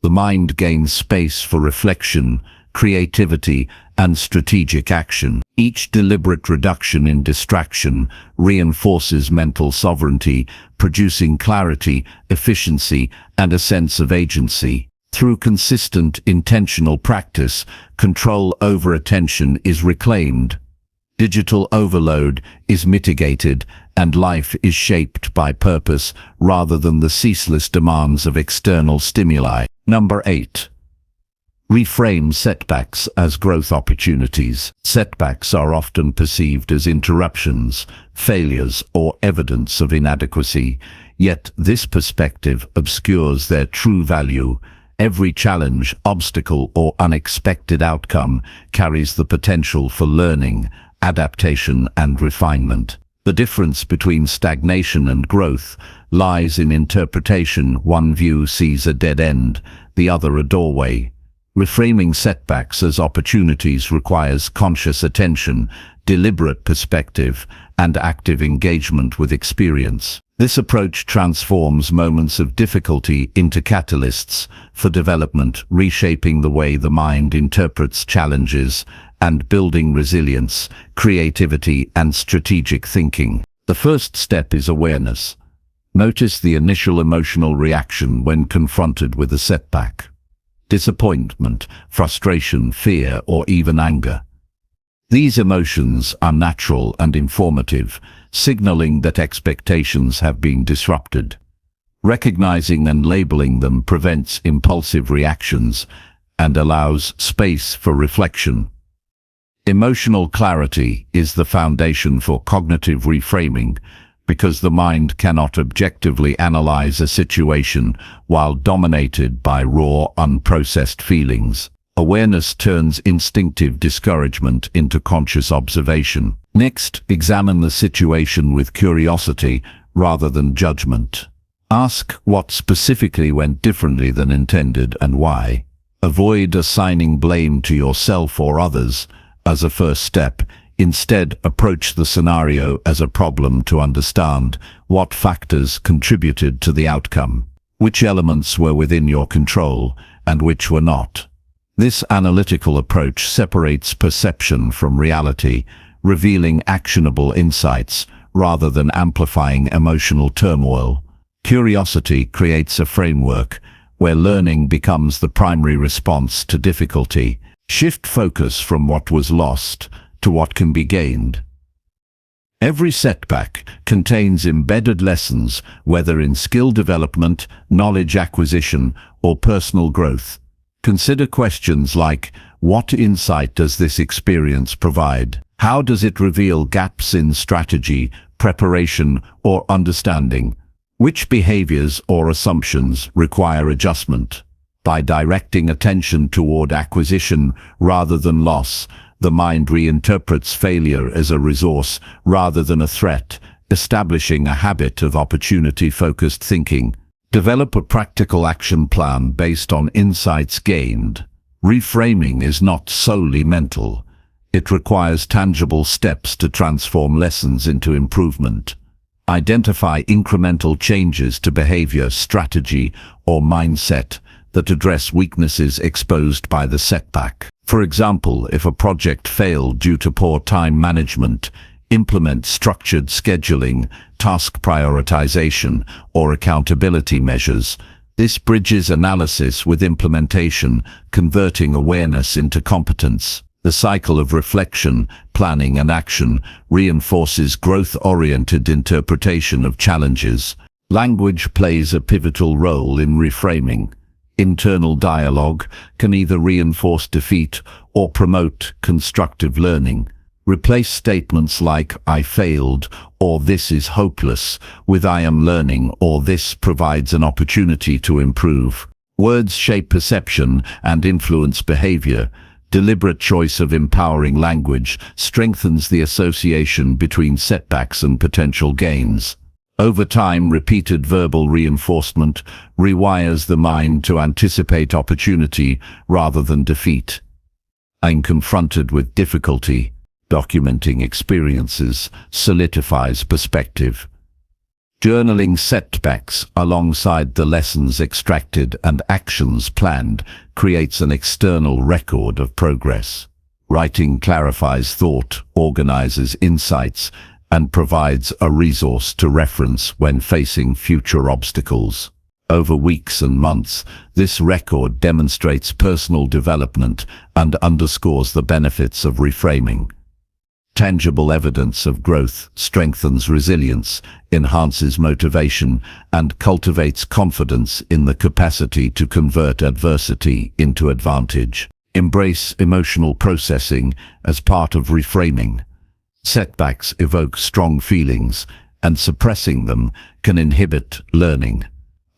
The mind gains space for reflection, creativity, and strategic action. Each deliberate reduction in distraction reinforces mental sovereignty, producing clarity, efficiency, and a sense of agency. Through consistent, intentional practice, control over attention is reclaimed. Digital overload is mitigated, and life is shaped by purpose rather than the ceaseless demands of external stimuli. Number 8. Reframe setbacks as growth opportunities. Setbacks are often perceived as interruptions, failures, or evidence of inadequacy, yet this perspective obscures their true value. Every challenge, obstacle, or unexpected outcome carries the potential for learning, adaptation, and refinement. The difference between stagnation and growth lies in interpretation. One view sees a dead end, the other a doorway. Reframing setbacks as opportunities requires conscious attention, deliberate perspective, and active engagement with experience. This approach transforms moments of difficulty into catalysts for development, reshaping the way the mind interprets challenges and building resilience, creativity, and strategic thinking. The first step is awareness. Notice the initial emotional reaction when confronted with a setback. Disappointment, frustration, fear, or even anger. These emotions are natural and informative, signaling that expectations have been disrupted. Recognizing and labeling them prevents impulsive reactions and allows space for reflection. Emotional clarity is the foundation for cognitive reframing, because the mind cannot objectively analyze a situation while dominated by raw, unprocessed feelings. Awareness turns instinctive discouragement into conscious observation. Next, examine the situation with curiosity rather than judgment. Ask what specifically went differently than intended and why. Avoid assigning blame to yourself or others as a first step. Instead, approach the scenario as a problem to understand what factors contributed to the outcome, which elements were within your control, and which were not. This analytical approach separates perception from reality, revealing actionable insights rather than amplifying emotional turmoil. Curiosity creates a framework where learning becomes the primary response to difficulty. Shift focus from what was lost to what can be gained. Every setback contains embedded lessons, whether in skill development, knowledge acquisition, or personal growth. Consider questions like, what insight does this experience provide? How does it reveal gaps in strategy, preparation, or understanding? Which behaviors or assumptions require adjustment? By directing attention toward acquisition rather than loss, the mind reinterprets failure as a resource rather than a threat, establishing a habit of opportunity-focused thinking. Develop a practical action plan based on insights gained. Reframing is not solely mental. It requires tangible steps to transform lessons into improvement. Identify incremental changes to behavior, strategy, or mindset that address weaknesses exposed by the setback. For example, if a project failed due to poor time management, implement structured scheduling, task prioritization, or accountability measures. This bridges analysis with implementation, converting awareness into competence. The cycle of reflection, planning, and action reinforces growth-oriented interpretation of challenges. Language plays a pivotal role in reframing. Internal dialogue can either reinforce defeat or promote constructive learning. Replace statements like "I failed" or "this is hopeless" with "I am learning" or "this provides an opportunity to improve." Words shape perception and influence behavior. Deliberate choice of empowering language strengthens the association between setbacks and potential gains. Over time, repeated verbal reinforcement rewires the mind to anticipate opportunity rather than defeat. And confronted with difficulty, documenting experiences solidifies perspective. Journaling setbacks alongside the lessons extracted and actions planned creates an external record of progress. Writing clarifies thought, organizes insights, and provides a resource to reference when facing future obstacles. Over weeks and months, this record demonstrates personal development and underscores the benefits of reframing. Tangible evidence of growth strengthens resilience, enhances motivation, and cultivates confidence in the capacity to convert adversity into advantage. Embrace emotional processing as part of reframing. Setbacks evoke strong feelings, and suppressing them can inhibit learning.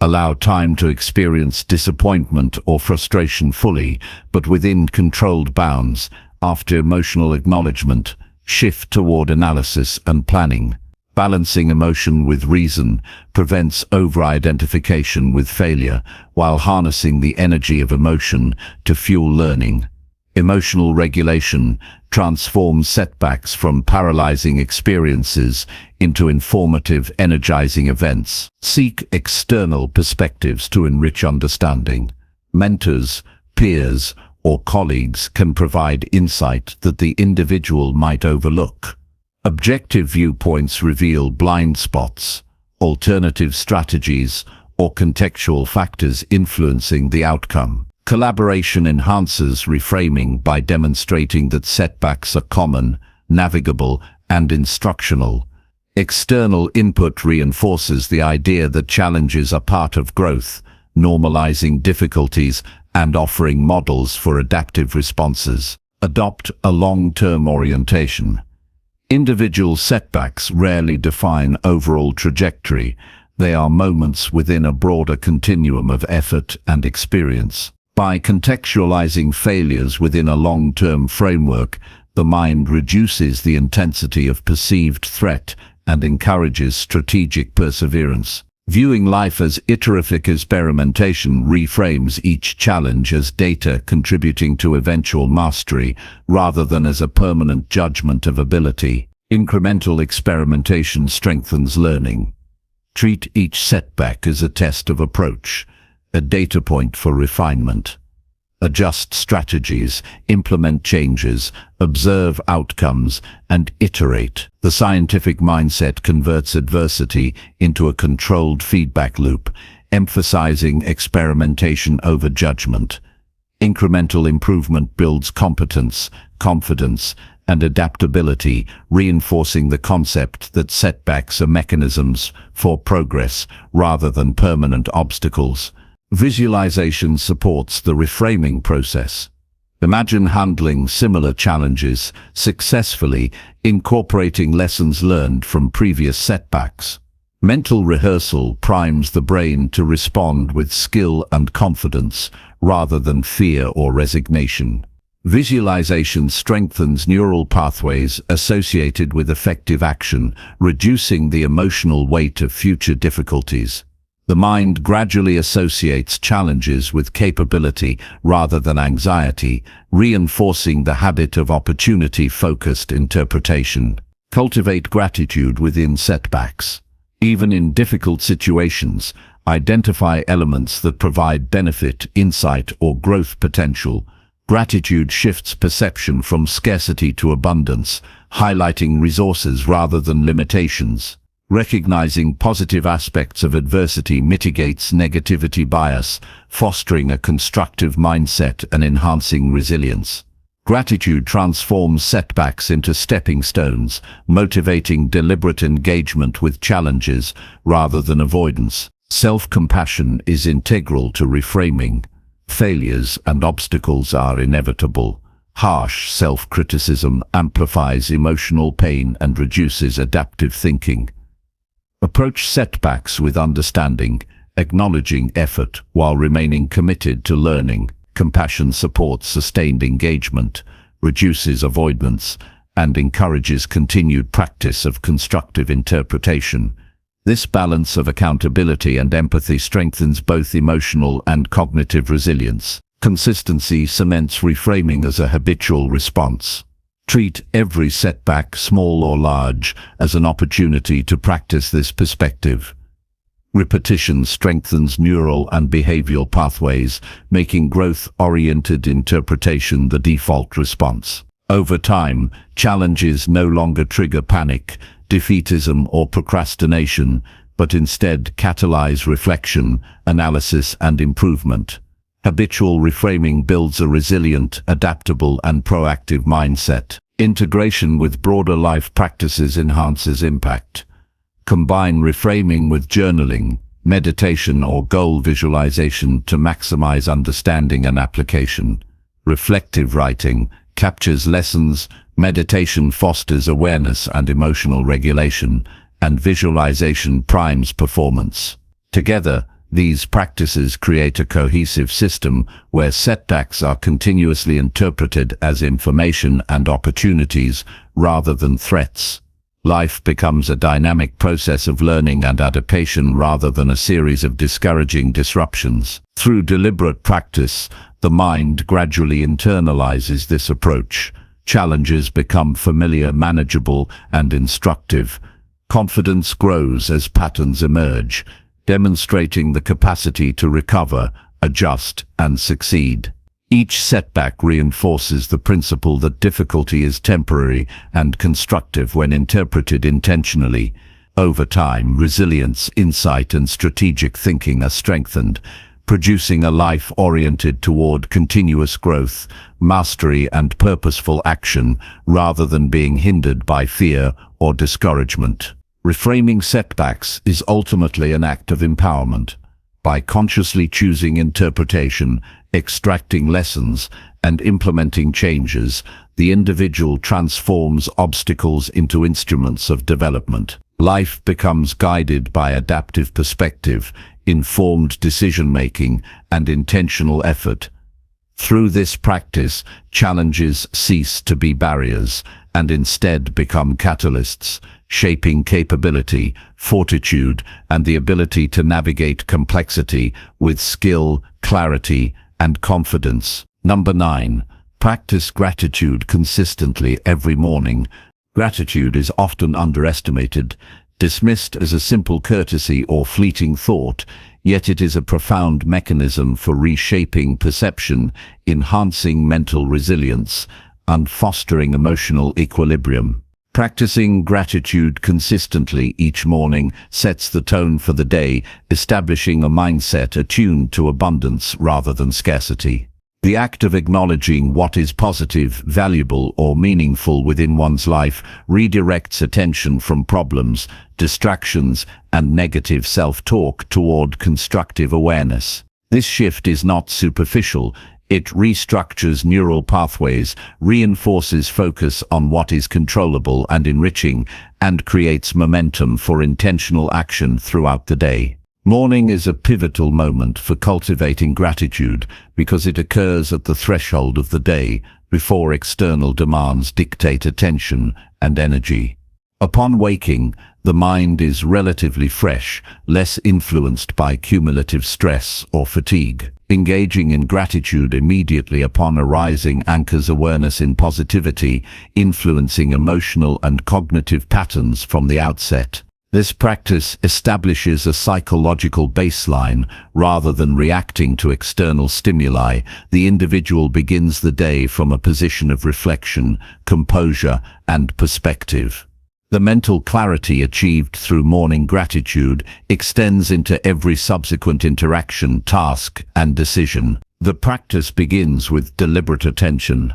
Allow time to experience disappointment or frustration fully, but within controlled bounds. After emotional acknowledgement, shift toward analysis and planning. Balancing emotion with reason prevents over-identification with failure, while harnessing the energy of emotion to fuel learning. Emotional regulation transforms setbacks from paralyzing experiences into informative, energizing events. Seek external perspectives to enrich understanding. Mentors, peers, or colleagues can provide insight that the individual might overlook. Objective viewpoints reveal blind spots, alternative strategies, or contextual factors influencing the outcome. Collaboration enhances reframing by demonstrating that setbacks are common, navigable, and instructional. External input reinforces the idea that challenges are part of growth, normalizing difficulties and offering models for adaptive responses. Adopt a long-term orientation. Individual setbacks rarely define overall trajectory. They are moments within a broader continuum of effort and experience. By contextualizing failures within a long-term framework, the mind reduces the intensity of perceived threat and encourages strategic perseverance. Viewing life as iterative experimentation reframes each challenge as data contributing to eventual mastery, rather than as a permanent judgment of ability. Incremental experimentation strengthens learning. Treat each setback as a test of approach, a data point for refinement. Adjust strategies, implement changes, observe outcomes, and iterate. The scientific mindset converts adversity into a controlled feedback loop, emphasizing experimentation over judgment. Incremental improvement builds competence, confidence, and adaptability, reinforcing the concept that setbacks are mechanisms for progress rather than permanent obstacles. Visualization supports the reframing process. Imagine handling similar challenges successfully, incorporating lessons learned from previous setbacks. Mental rehearsal primes the brain to respond with skill and confidence, rather than fear or resignation. Visualization strengthens neural pathways associated with effective action, reducing the emotional weight of future difficulties. The mind gradually associates challenges with capability rather than anxiety, reinforcing the habit of opportunity-focused interpretation. Cultivate gratitude within setbacks. Even in difficult situations, identify elements that provide benefit, insight, or growth potential. Gratitude shifts perception from scarcity to abundance, highlighting resources rather than limitations. Recognizing positive aspects of adversity mitigates negativity bias, fostering a constructive mindset and enhancing resilience. Gratitude transforms setbacks into stepping stones, motivating deliberate engagement with challenges rather than avoidance. Self-compassion is integral to reframing. Failures and obstacles are inevitable. Harsh self-criticism amplifies emotional pain and reduces adaptive thinking. Approach setbacks with understanding, acknowledging effort while remaining committed to learning. Compassion supports sustained engagement, reduces avoidance, and encourages continued practice of constructive interpretation. This balance of accountability and empathy strengthens both emotional and cognitive resilience. Consistency cements reframing as a habitual response. Treat every setback, small or large, as an opportunity to practice this perspective. Repetition strengthens neural and behavioral pathways, making growth-oriented interpretation the default response. Over time, challenges no longer trigger panic, defeatism, or procrastination, but instead catalyze reflection, analysis, and improvement. Habitual reframing builds a resilient, adaptable, and proactive mindset. Integration with broader life practices enhances impact. Combine reframing with journaling, meditation or goal visualization to maximize understanding and application. Reflective writing captures lessons, meditation fosters awareness and emotional regulation, and visualization primes performance. Together, these practices create a cohesive system where setbacks are continuously interpreted as information and opportunities rather than threats. Life becomes a dynamic process of learning and adaptation rather than a series of discouraging disruptions. Through deliberate practice, the mind gradually internalizes this approach. Challenges become familiar, manageable, and instructive. Confidence grows as patterns emerge, demonstrating the capacity to recover, adjust, and succeed. Each setback reinforces the principle that difficulty is temporary and constructive when interpreted intentionally. Over time, resilience, insight, and strategic thinking are strengthened, producing a life oriented toward continuous growth, mastery, and purposeful action rather than being hindered by fear or discouragement. Reframing setbacks is ultimately an act of empowerment. By consciously choosing interpretation, extracting lessons, and implementing changes, the individual transforms obstacles into instruments of development. Life becomes guided by adaptive perspective, informed decision-making, and intentional effort. Through this practice, challenges cease to be barriers and instead become catalysts, shaping capability, fortitude, and the ability to navigate complexity with skill, clarity, and confidence. Number 9. Practice gratitude consistently every morning. Gratitude is often underestimated, dismissed as a simple courtesy or fleeting thought, yet it is a profound mechanism for reshaping perception, enhancing mental resilience, and fostering emotional equilibrium. Practicing gratitude consistently each morning sets the tone for the day, establishing a mindset attuned to abundance rather than scarcity. The act of acknowledging what is positive, valuable, or meaningful within one's life redirects attention from problems, distractions, and negative self-talk toward constructive awareness. This shift is not superficial. It restructures neural pathways, reinforces focus on what is controllable and enriching, and creates momentum for intentional action throughout the day. Morning is a pivotal moment for cultivating gratitude because it occurs at the threshold of the day, before external demands dictate attention and energy. Upon waking, the mind is relatively fresh, less influenced by cumulative stress or fatigue. Engaging in gratitude immediately upon arising anchors awareness in positivity, influencing emotional and cognitive patterns from the outset. This practice establishes a psychological baseline. Rather than reacting to external stimuli, the individual begins the day from a position of reflection, composure, and perspective. The mental clarity achieved through morning gratitude extends into every subsequent interaction, task, and decision. The practice begins with deliberate attention.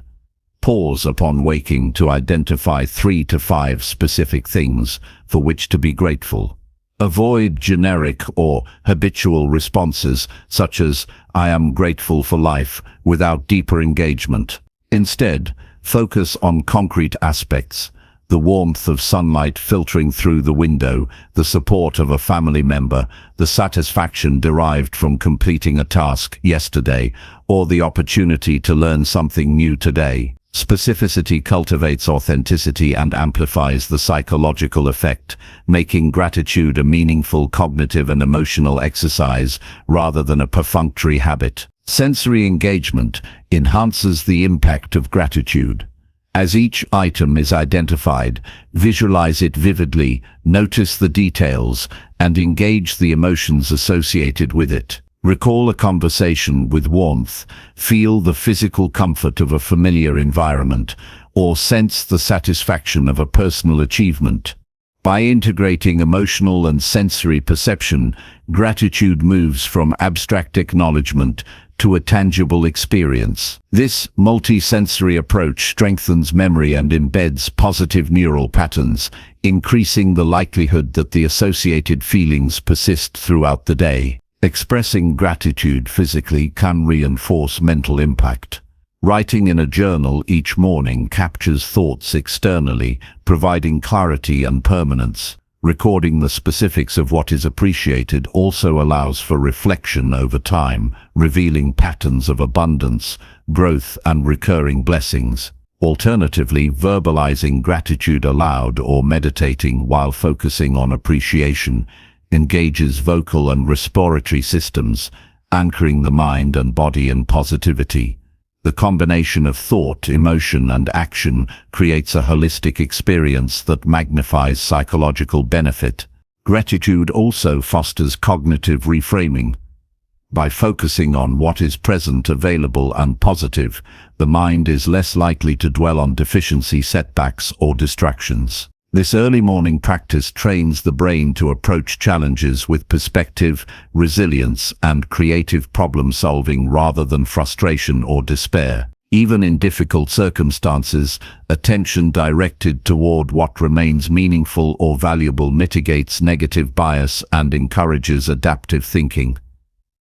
Pause upon waking to identify 3 to 5 specific things for which to be grateful. Avoid generic or habitual responses such as "I am grateful for life" without deeper engagement. Instead, focus on concrete aspects: the warmth of sunlight filtering through the window, the support of a family member, the satisfaction derived from completing a task yesterday, or the opportunity to learn something new today. Specificity cultivates authenticity and amplifies the psychological effect, making gratitude a meaningful cognitive and emotional exercise rather than a perfunctory habit. Sensory engagement enhances the impact of gratitude. As each item is identified, visualize it vividly, notice the details, and engage the emotions associated with it. Recall a conversation with warmth, feel the physical comfort of a familiar environment, or sense the satisfaction of a personal achievement. By integrating emotional and sensory perception, gratitude moves from abstract acknowledgement to a tangible experience. This multi-sensory approach strengthens memory and embeds positive neural patterns, increasing the likelihood that the associated feelings persist throughout the day. Expressing gratitude physically can reinforce mental impact. Writing in a journal each morning captures thoughts externally, providing clarity and permanence. Recording the specifics of what is appreciated also allows for reflection over time, revealing patterns of abundance, growth, and recurring blessings. Alternatively, verbalizing gratitude aloud or meditating while focusing on appreciation engages vocal and respiratory systems, anchoring the mind and body in positivity. The combination of thought, emotion, and action creates a holistic experience that magnifies psychological benefit. Gratitude also fosters cognitive reframing. By focusing on what is present, available, and positive, the mind is less likely to dwell on deficiency, setbacks, or distractions. This early morning practice trains the brain to approach challenges with perspective, resilience, and creative problem-solving rather than frustration or despair. Even in difficult circumstances, attention directed toward what remains meaningful or valuable mitigates negative bias and encourages adaptive thinking.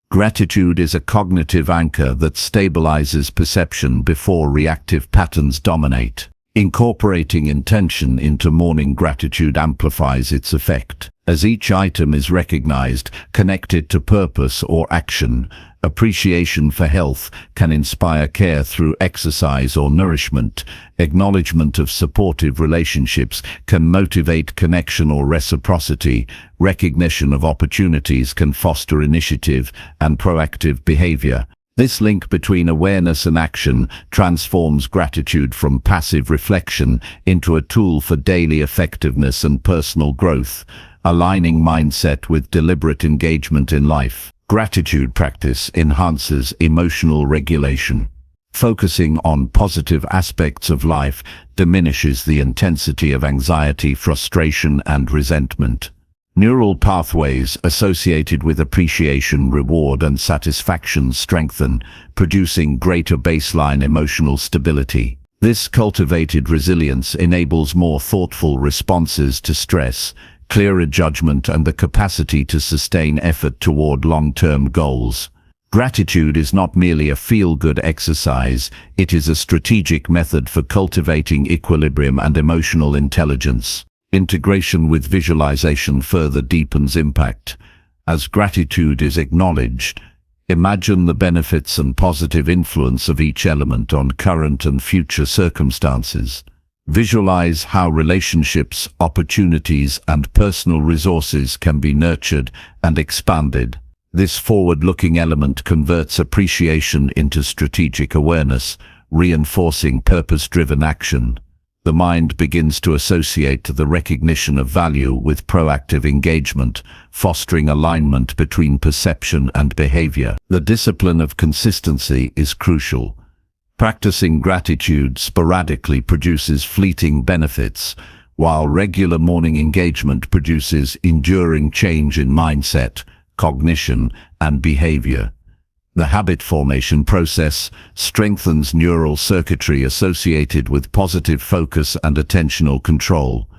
Gratitude is a cognitive anchor that stabilizes perception before reactive patterns dominate. Incorporating intention into morning gratitude amplifies its effect. As each item is recognized, connected to purpose or action, appreciation for health can inspire care through exercise or nourishment. Acknowledgement of supportive relationships can motivate connection or reciprocity. Recognition of opportunities can foster initiative and proactive behavior. This link between awareness and action transforms gratitude from passive reflection into a tool for daily effectiveness and personal growth, aligning mindset with deliberate engagement in life. Gratitude practice enhances emotional regulation. Focusing on positive aspects of life diminishes the intensity of anxiety, frustration, and resentment. Neural pathways associated with appreciation, reward, and satisfaction strengthen, producing greater baseline emotional stability. This cultivated resilience enables more thoughtful responses to stress, clearer judgment, and the capacity to sustain effort toward long-term goals. Gratitude is not merely a feel-good exercise, it is a strategic method for cultivating equilibrium and emotional intelligence. Integration with visualization further deepens impact. As gratitude is acknowledged, imagine the benefits and positive influence of each element on current and future circumstances. Visualize how relationships, opportunities, and personal resources can be nurtured and expanded. This forward-looking element converts appreciation into strategic awareness, reinforcing purpose-driven action. The mind begins to associate the recognition of value with proactive engagement, fostering alignment between perception and behavior. The discipline of consistency is crucial. Practicing gratitude sporadically produces fleeting benefits, while regular morning engagement produces enduring change in mindset, cognition, and behavior. The habit formation process strengthens neural circuitry associated with positive focus and attentional control.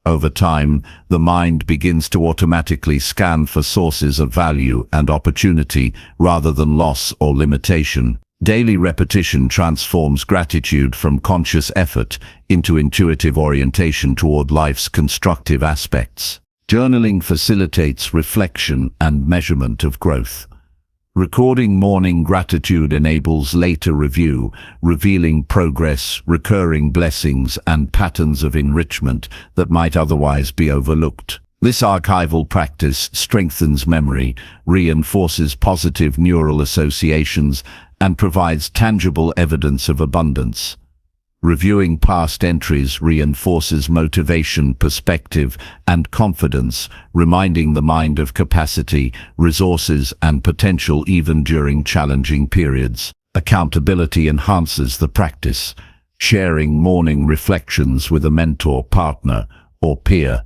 Over time, the mind begins to automatically scan for sources of value and opportunity rather than loss or limitation. Daily repetition transforms gratitude from conscious effort into intuitive orientation toward life's constructive aspects. Journaling facilitates reflection and measurement of growth. Recording morning gratitude enables later review, revealing progress, recurring blessings, and patterns of enrichment that might otherwise be overlooked. This archival practice strengthens memory, reinforces positive neural associations, and provides tangible evidence of abundance. Reviewing past entries reinforces motivation, perspective, and confidence, reminding the mind of capacity, resources, and potential even during challenging periods. Accountability enhances the practice. Sharing morning reflections with a mentor, partner, or peer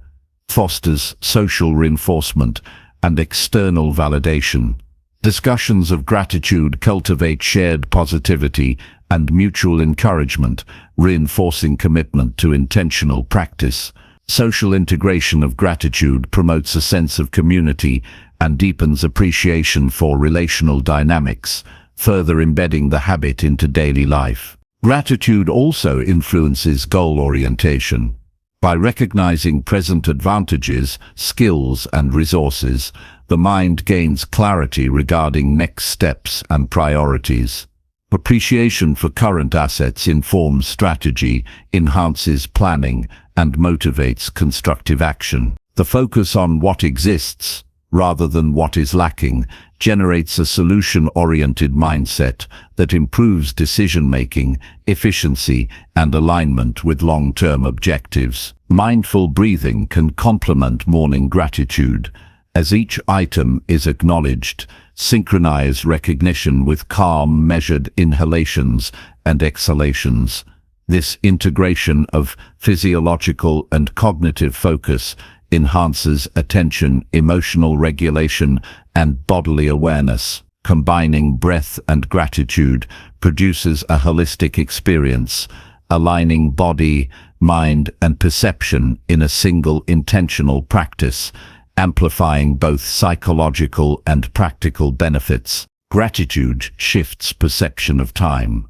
fosters social reinforcement and external validation. Discussions of gratitude cultivate shared positivity and mutual encouragement, reinforcing commitment to intentional practice. Social integration of gratitude promotes a sense of community and deepens appreciation for relational dynamics, further embedding the habit into daily life. Gratitude also influences goal orientation. By recognizing present advantages, skills, and resources, the mind gains clarity regarding next steps and priorities. Appreciation for current assets informs strategy, enhances planning, and motivates constructive action. The focus on what exists, rather than what is lacking, generates a solution-oriented mindset that improves decision-making, efficiency, and alignment with long-term objectives. Mindful breathing can complement morning gratitude. As each item is acknowledged, synchronize recognition with calm, measured inhalations and exhalations. This integration of physiological and cognitive focus enhances attention, emotional regulation, and bodily awareness. Combining breath and gratitude produces a holistic experience, aligning body, mind, and perception in a single intentional practice, amplifying both psychological and practical benefits. Gratitude shifts perception of time.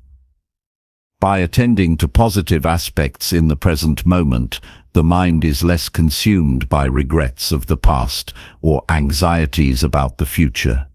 By attending to positive aspects in the present moment, the mind is less consumed by regrets of the past or anxieties about the future.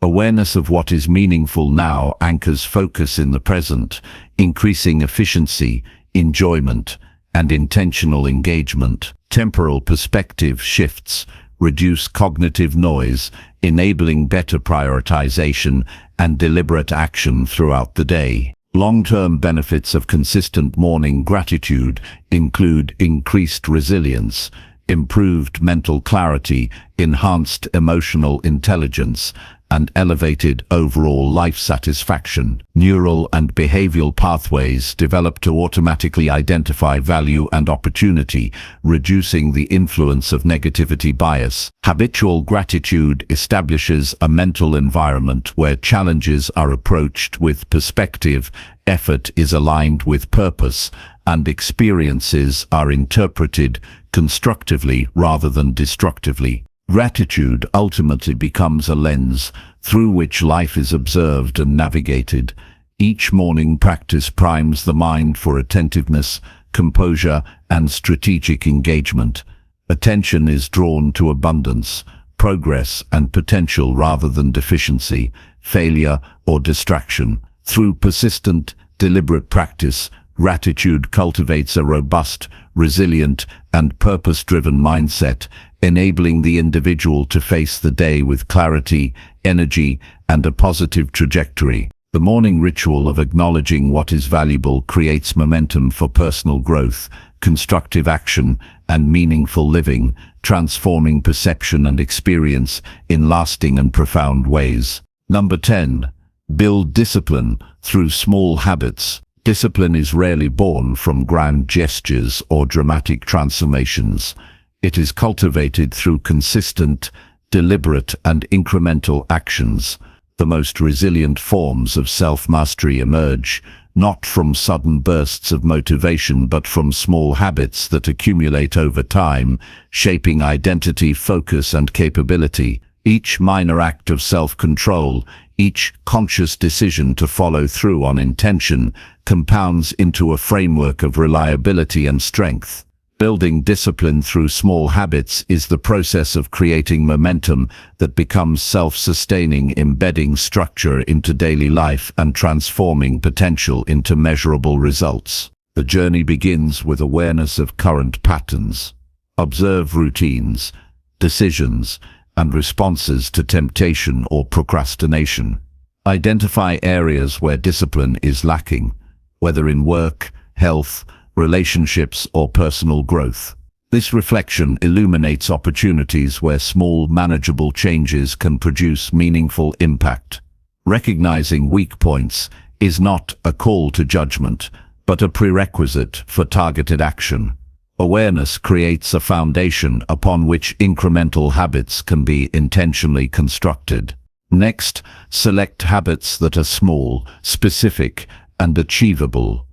Awareness of what is meaningful now anchors focus in the present, increasing efficiency, enjoyment, and intentional engagement. Temporal perspective shifts reduce cognitive noise, enabling better prioritization and deliberate action throughout the day. Long-term benefits of consistent morning gratitude include increased resilience, improved mental clarity, enhanced emotional intelligence, and elevated overall life satisfaction. Neural and behavioral pathways develop to automatically identify value and opportunity, reducing the influence of negativity bias. Habitual gratitude establishes a mental environment where challenges are approached with perspective, effort is aligned with purpose, and experiences are interpreted constructively rather than destructively. Gratitude ultimately becomes a lens through which life is observed and navigated. Each morning practice primes the mind for attentiveness, composure, and strategic engagement. Attention is drawn to abundance, progress, and potential rather than deficiency, failure, or distraction. Through persistent, deliberate practice, gratitude cultivates a robust, resilient, and purpose-driven mindset, enabling the individual to face the day with clarity, energy, and a positive trajectory. The morning ritual of acknowledging what is valuable creates momentum for personal growth, constructive action, and meaningful living, transforming perception and experience in lasting and profound ways. Number 10. Build discipline through small habits. Discipline is rarely born from grand gestures or dramatic transformations. It is cultivated through consistent, deliberate, and incremental actions. The most resilient forms of self-mastery emerge, not from sudden bursts of motivation but from small habits that accumulate over time, shaping identity, focus, and capability. Each minor act of self-control, each conscious decision to follow through on intention, compounds into a framework of reliability and strength. Building discipline through small habits is the process of creating momentum that becomes self-sustaining, embedding structure into daily life and transforming potential into measurable results. The journey begins with awareness of current patterns. Observe routines, decisions, and responses to temptation or procrastination. Identify areas where discipline is lacking, whether in work, health, relationships, or personal growth. This reflection illuminates opportunities where small, manageable changes can produce meaningful impact. Recognizing weak points is not a call to judgment, but a prerequisite for targeted action. Awareness creates a foundation upon which incremental habits can be intentionally constructed. Next, select habits that are small, specific, and achievable.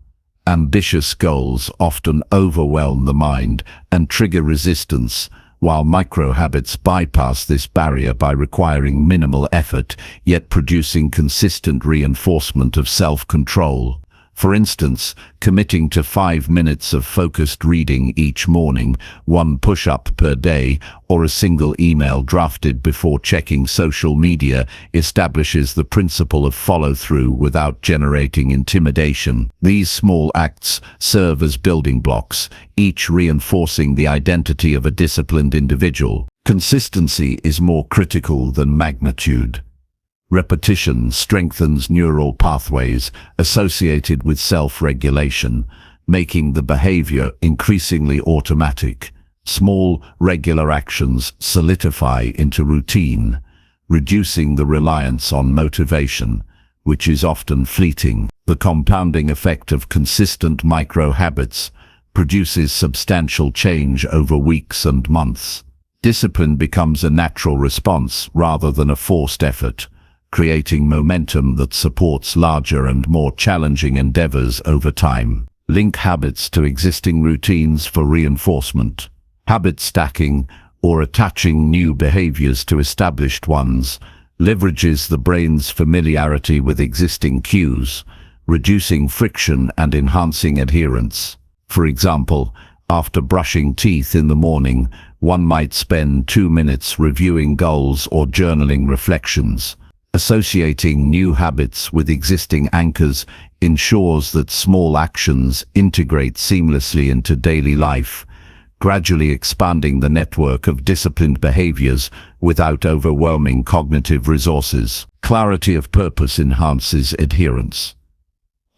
Ambitious goals often overwhelm the mind and trigger resistance, while micro-habits bypass this barrier by requiring minimal effort, yet producing consistent reinforcement of self-control. For instance, committing to 5 minutes of focused reading each morning, 1 push-up per day, or a single email drafted before checking social media establishes the principle of follow-through without generating intimidation. These small acts serve as building blocks, each reinforcing the identity of a disciplined individual. Consistency is more critical than magnitude. Repetition strengthens neural pathways associated with self-regulation, making the behavior increasingly automatic. Small, regular actions solidify into routine, reducing the reliance on motivation, which is often fleeting. The compounding effect of consistent micro-habits produces substantial change over weeks and months. Discipline becomes a natural response rather than a forced effort, creating momentum that supports larger and more challenging endeavors over time. Link habits to existing routines for reinforcement. Habit stacking, or attaching new behaviors to established ones, leverages the brain's familiarity with existing cues, reducing friction and enhancing adherence. For example, after brushing teeth in the morning, one might spend 2 minutes reviewing goals or journaling reflections. Associating new habits with existing anchors ensures that small actions integrate seamlessly into daily life, gradually expanding the network of disciplined behaviors without overwhelming cognitive resources. Clarity of purpose enhances adherence.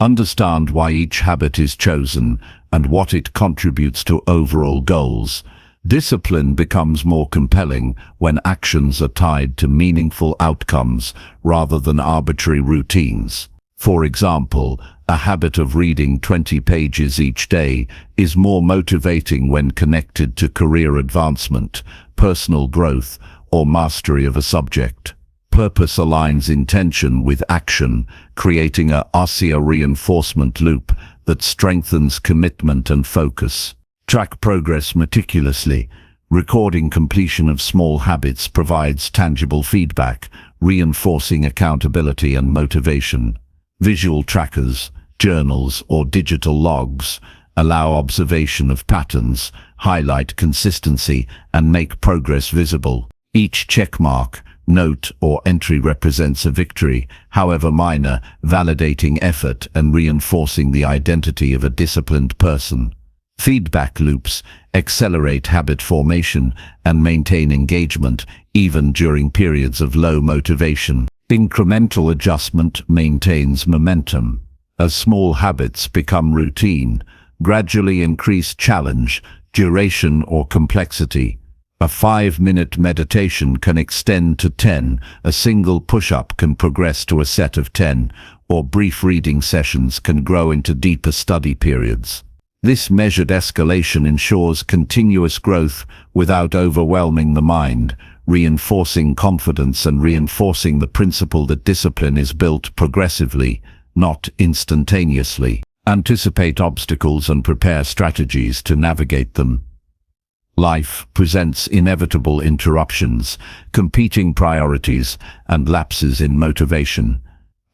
Understand why each habit is chosen and what it contributes to overall goals. Discipline becomes more compelling when actions are tied to meaningful outcomes rather than arbitrary routines. For example, a habit of reading 20 pages each day is more motivating when connected to career advancement, personal growth, or mastery of a subject. Purpose aligns intention with action, creating a reinforcement loop that strengthens commitment and focus. Track progress meticulously. Recording completion of small habits provides tangible feedback, reinforcing accountability and motivation. Visual trackers, journals, or digital logs allow observation of patterns, highlight consistency, and make progress visible. Each checkmark, note, or entry represents a victory, however minor, validating effort and reinforcing the identity of a disciplined person. Feedback loops accelerate habit formation and maintain engagement even during periods of low motivation. Incremental adjustment maintains momentum. As small habits become routine, gradually increase challenge, duration, or complexity. A 5-minute meditation can extend to 10, a single push-up can progress to a set of 10, or brief reading sessions can grow into deeper study periods. This measured escalation ensures continuous growth without overwhelming the mind, reinforcing confidence and reinforcing the principle that discipline is built progressively, not instantaneously. Anticipate obstacles and prepare strategies to navigate them. Life presents inevitable interruptions, competing priorities, and lapses in motivation.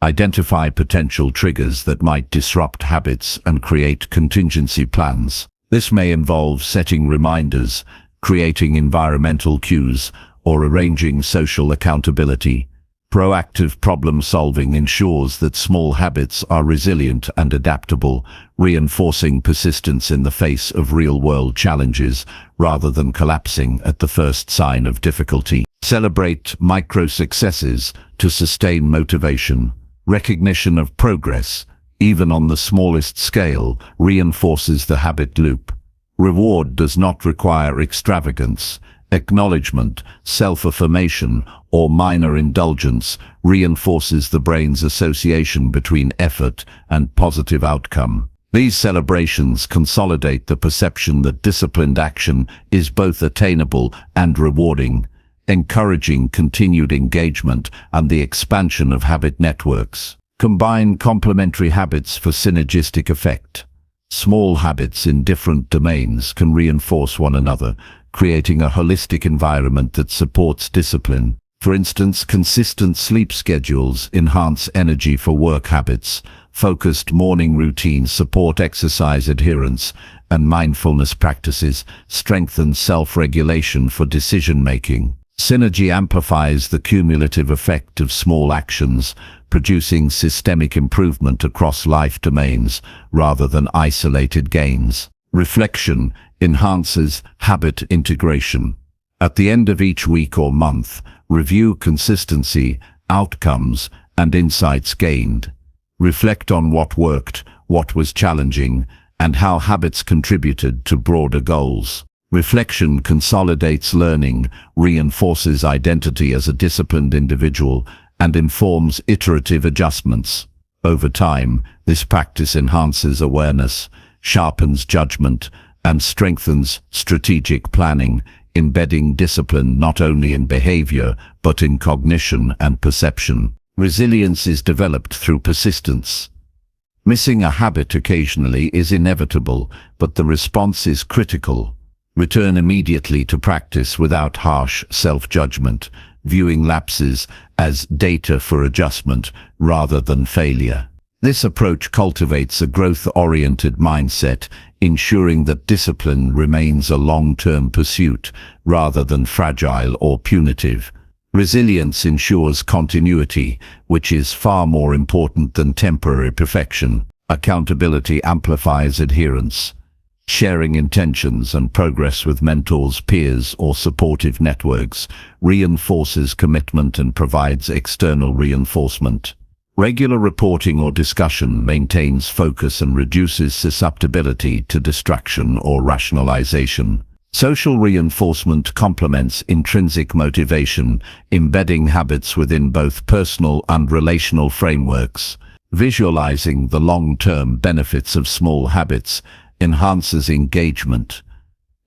Identify potential triggers that might disrupt habits and create contingency plans. This may involve setting reminders, creating environmental cues, or arranging social accountability. Proactive problem-solving ensures that small habits are resilient and adaptable, reinforcing persistence in the face of real-world challenges rather than collapsing at the first sign of difficulty. Celebrate micro-successes to sustain motivation. Recognition of progress, even on the smallest scale, reinforces the habit loop. Reward does not require extravagance. Acknowledgement, self-affirmation, or minor indulgence reinforces the brain's association between effort and positive outcome. These celebrations consolidate the perception that disciplined action is both attainable and rewarding, encouraging continued engagement and the expansion of habit networks. Combine complementary habits for synergistic effect. Small habits in different domains can reinforce one another, creating a holistic environment that supports discipline. For instance, consistent sleep schedules enhance energy for work habits, focused morning routines support exercise adherence, and mindfulness practices strengthen self-regulation for decision-making. Synergy amplifies the cumulative effect of small actions, producing systemic improvement across life domains rather than isolated gains. Reflection enhances habit integration. At the end of each week or month, review consistency, outcomes, and insights gained. Reflect on what worked, what was challenging, and how habits contributed to broader goals. Reflection consolidates learning, reinforces identity as a disciplined individual, and informs iterative adjustments. Over time, this practice enhances awareness, sharpens judgment, and strengthens strategic planning, embedding discipline not only in behavior, but in cognition and perception. Resilience is developed through persistence. Missing a habit occasionally is inevitable, but the response is critical. Return immediately to practice without harsh self-judgment, viewing lapses as data for adjustment rather than failure. This approach cultivates a growth-oriented mindset, ensuring that discipline remains a long-term pursuit rather than fragile or punitive. Resilience ensures continuity, which is far more important than temporary perfection. Accountability amplifies adherence. Sharing intentions and progress with mentors, peers, or supportive networks reinforces commitment and provides external reinforcement. Regular reporting or discussion maintains focus and reduces susceptibility to distraction or rationalization. Social reinforcement complements intrinsic motivation, embedding habits within both personal and relational frameworks. Visualizing the long-term benefits of small habits enhances engagement.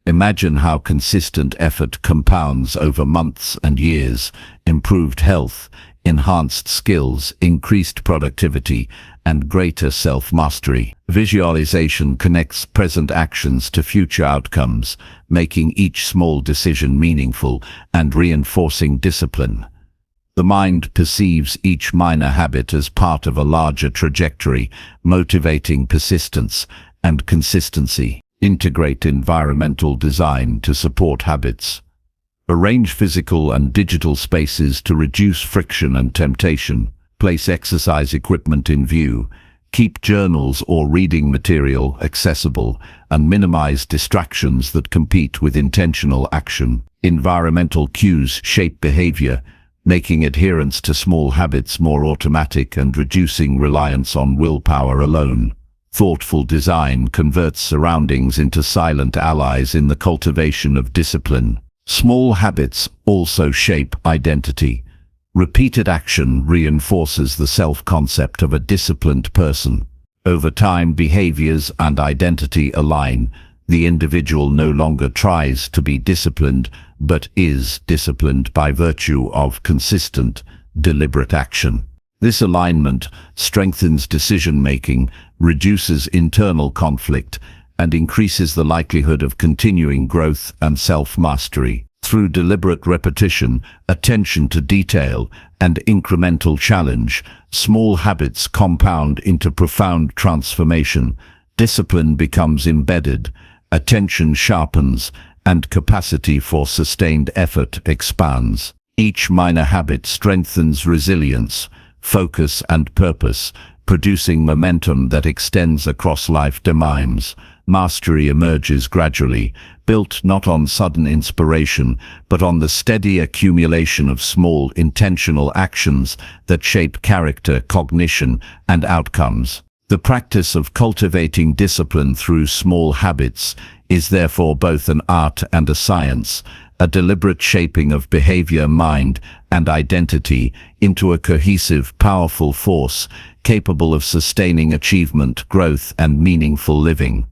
Imagine how consistent effort compounds over months and years. Improved health, enhanced skills, increased productivity, and greater self-mastery. Visualization connects present actions to future outcomes, making each small decision meaningful and reinforcing discipline. The mind perceives each minor habit as part of a larger trajectory, motivating persistence and consistency. Integrate environmental design to support habits. Arrange physical and digital spaces to reduce friction and temptation. Place exercise equipment in view. Keep journals or reading material accessible and minimize distractions that compete with intentional action. Environmental cues shape behavior, making adherence to small habits more automatic and reducing reliance on willpower alone. Thoughtful design converts surroundings into silent allies in the cultivation of discipline. Small habits also shape identity. Repeated action reinforces the self-concept of a disciplined person. Over time, behaviors and identity align. The individual no longer tries to be disciplined, but is disciplined by virtue of consistent, deliberate action. This alignment strengthens decision-making, reduces internal conflict, and increases the likelihood of continuing growth and self-mastery. Through deliberate repetition, attention to detail, and incremental challenge, small habits compound into profound transformation. Discipline becomes embedded, attention sharpens, and capacity for sustained effort expands. Each minor habit strengthens resilience, focus, and purpose, producing momentum that extends across life domains. Mastery emerges gradually, built not on sudden inspiration, but on the steady accumulation of small, intentional actions that shape character, cognition, and outcomes. The practice of cultivating discipline through small habits is therefore both an art and a science, a deliberate shaping of behavior, mind, and identity into a cohesive, powerful force capable of sustaining achievement, growth, and meaningful living.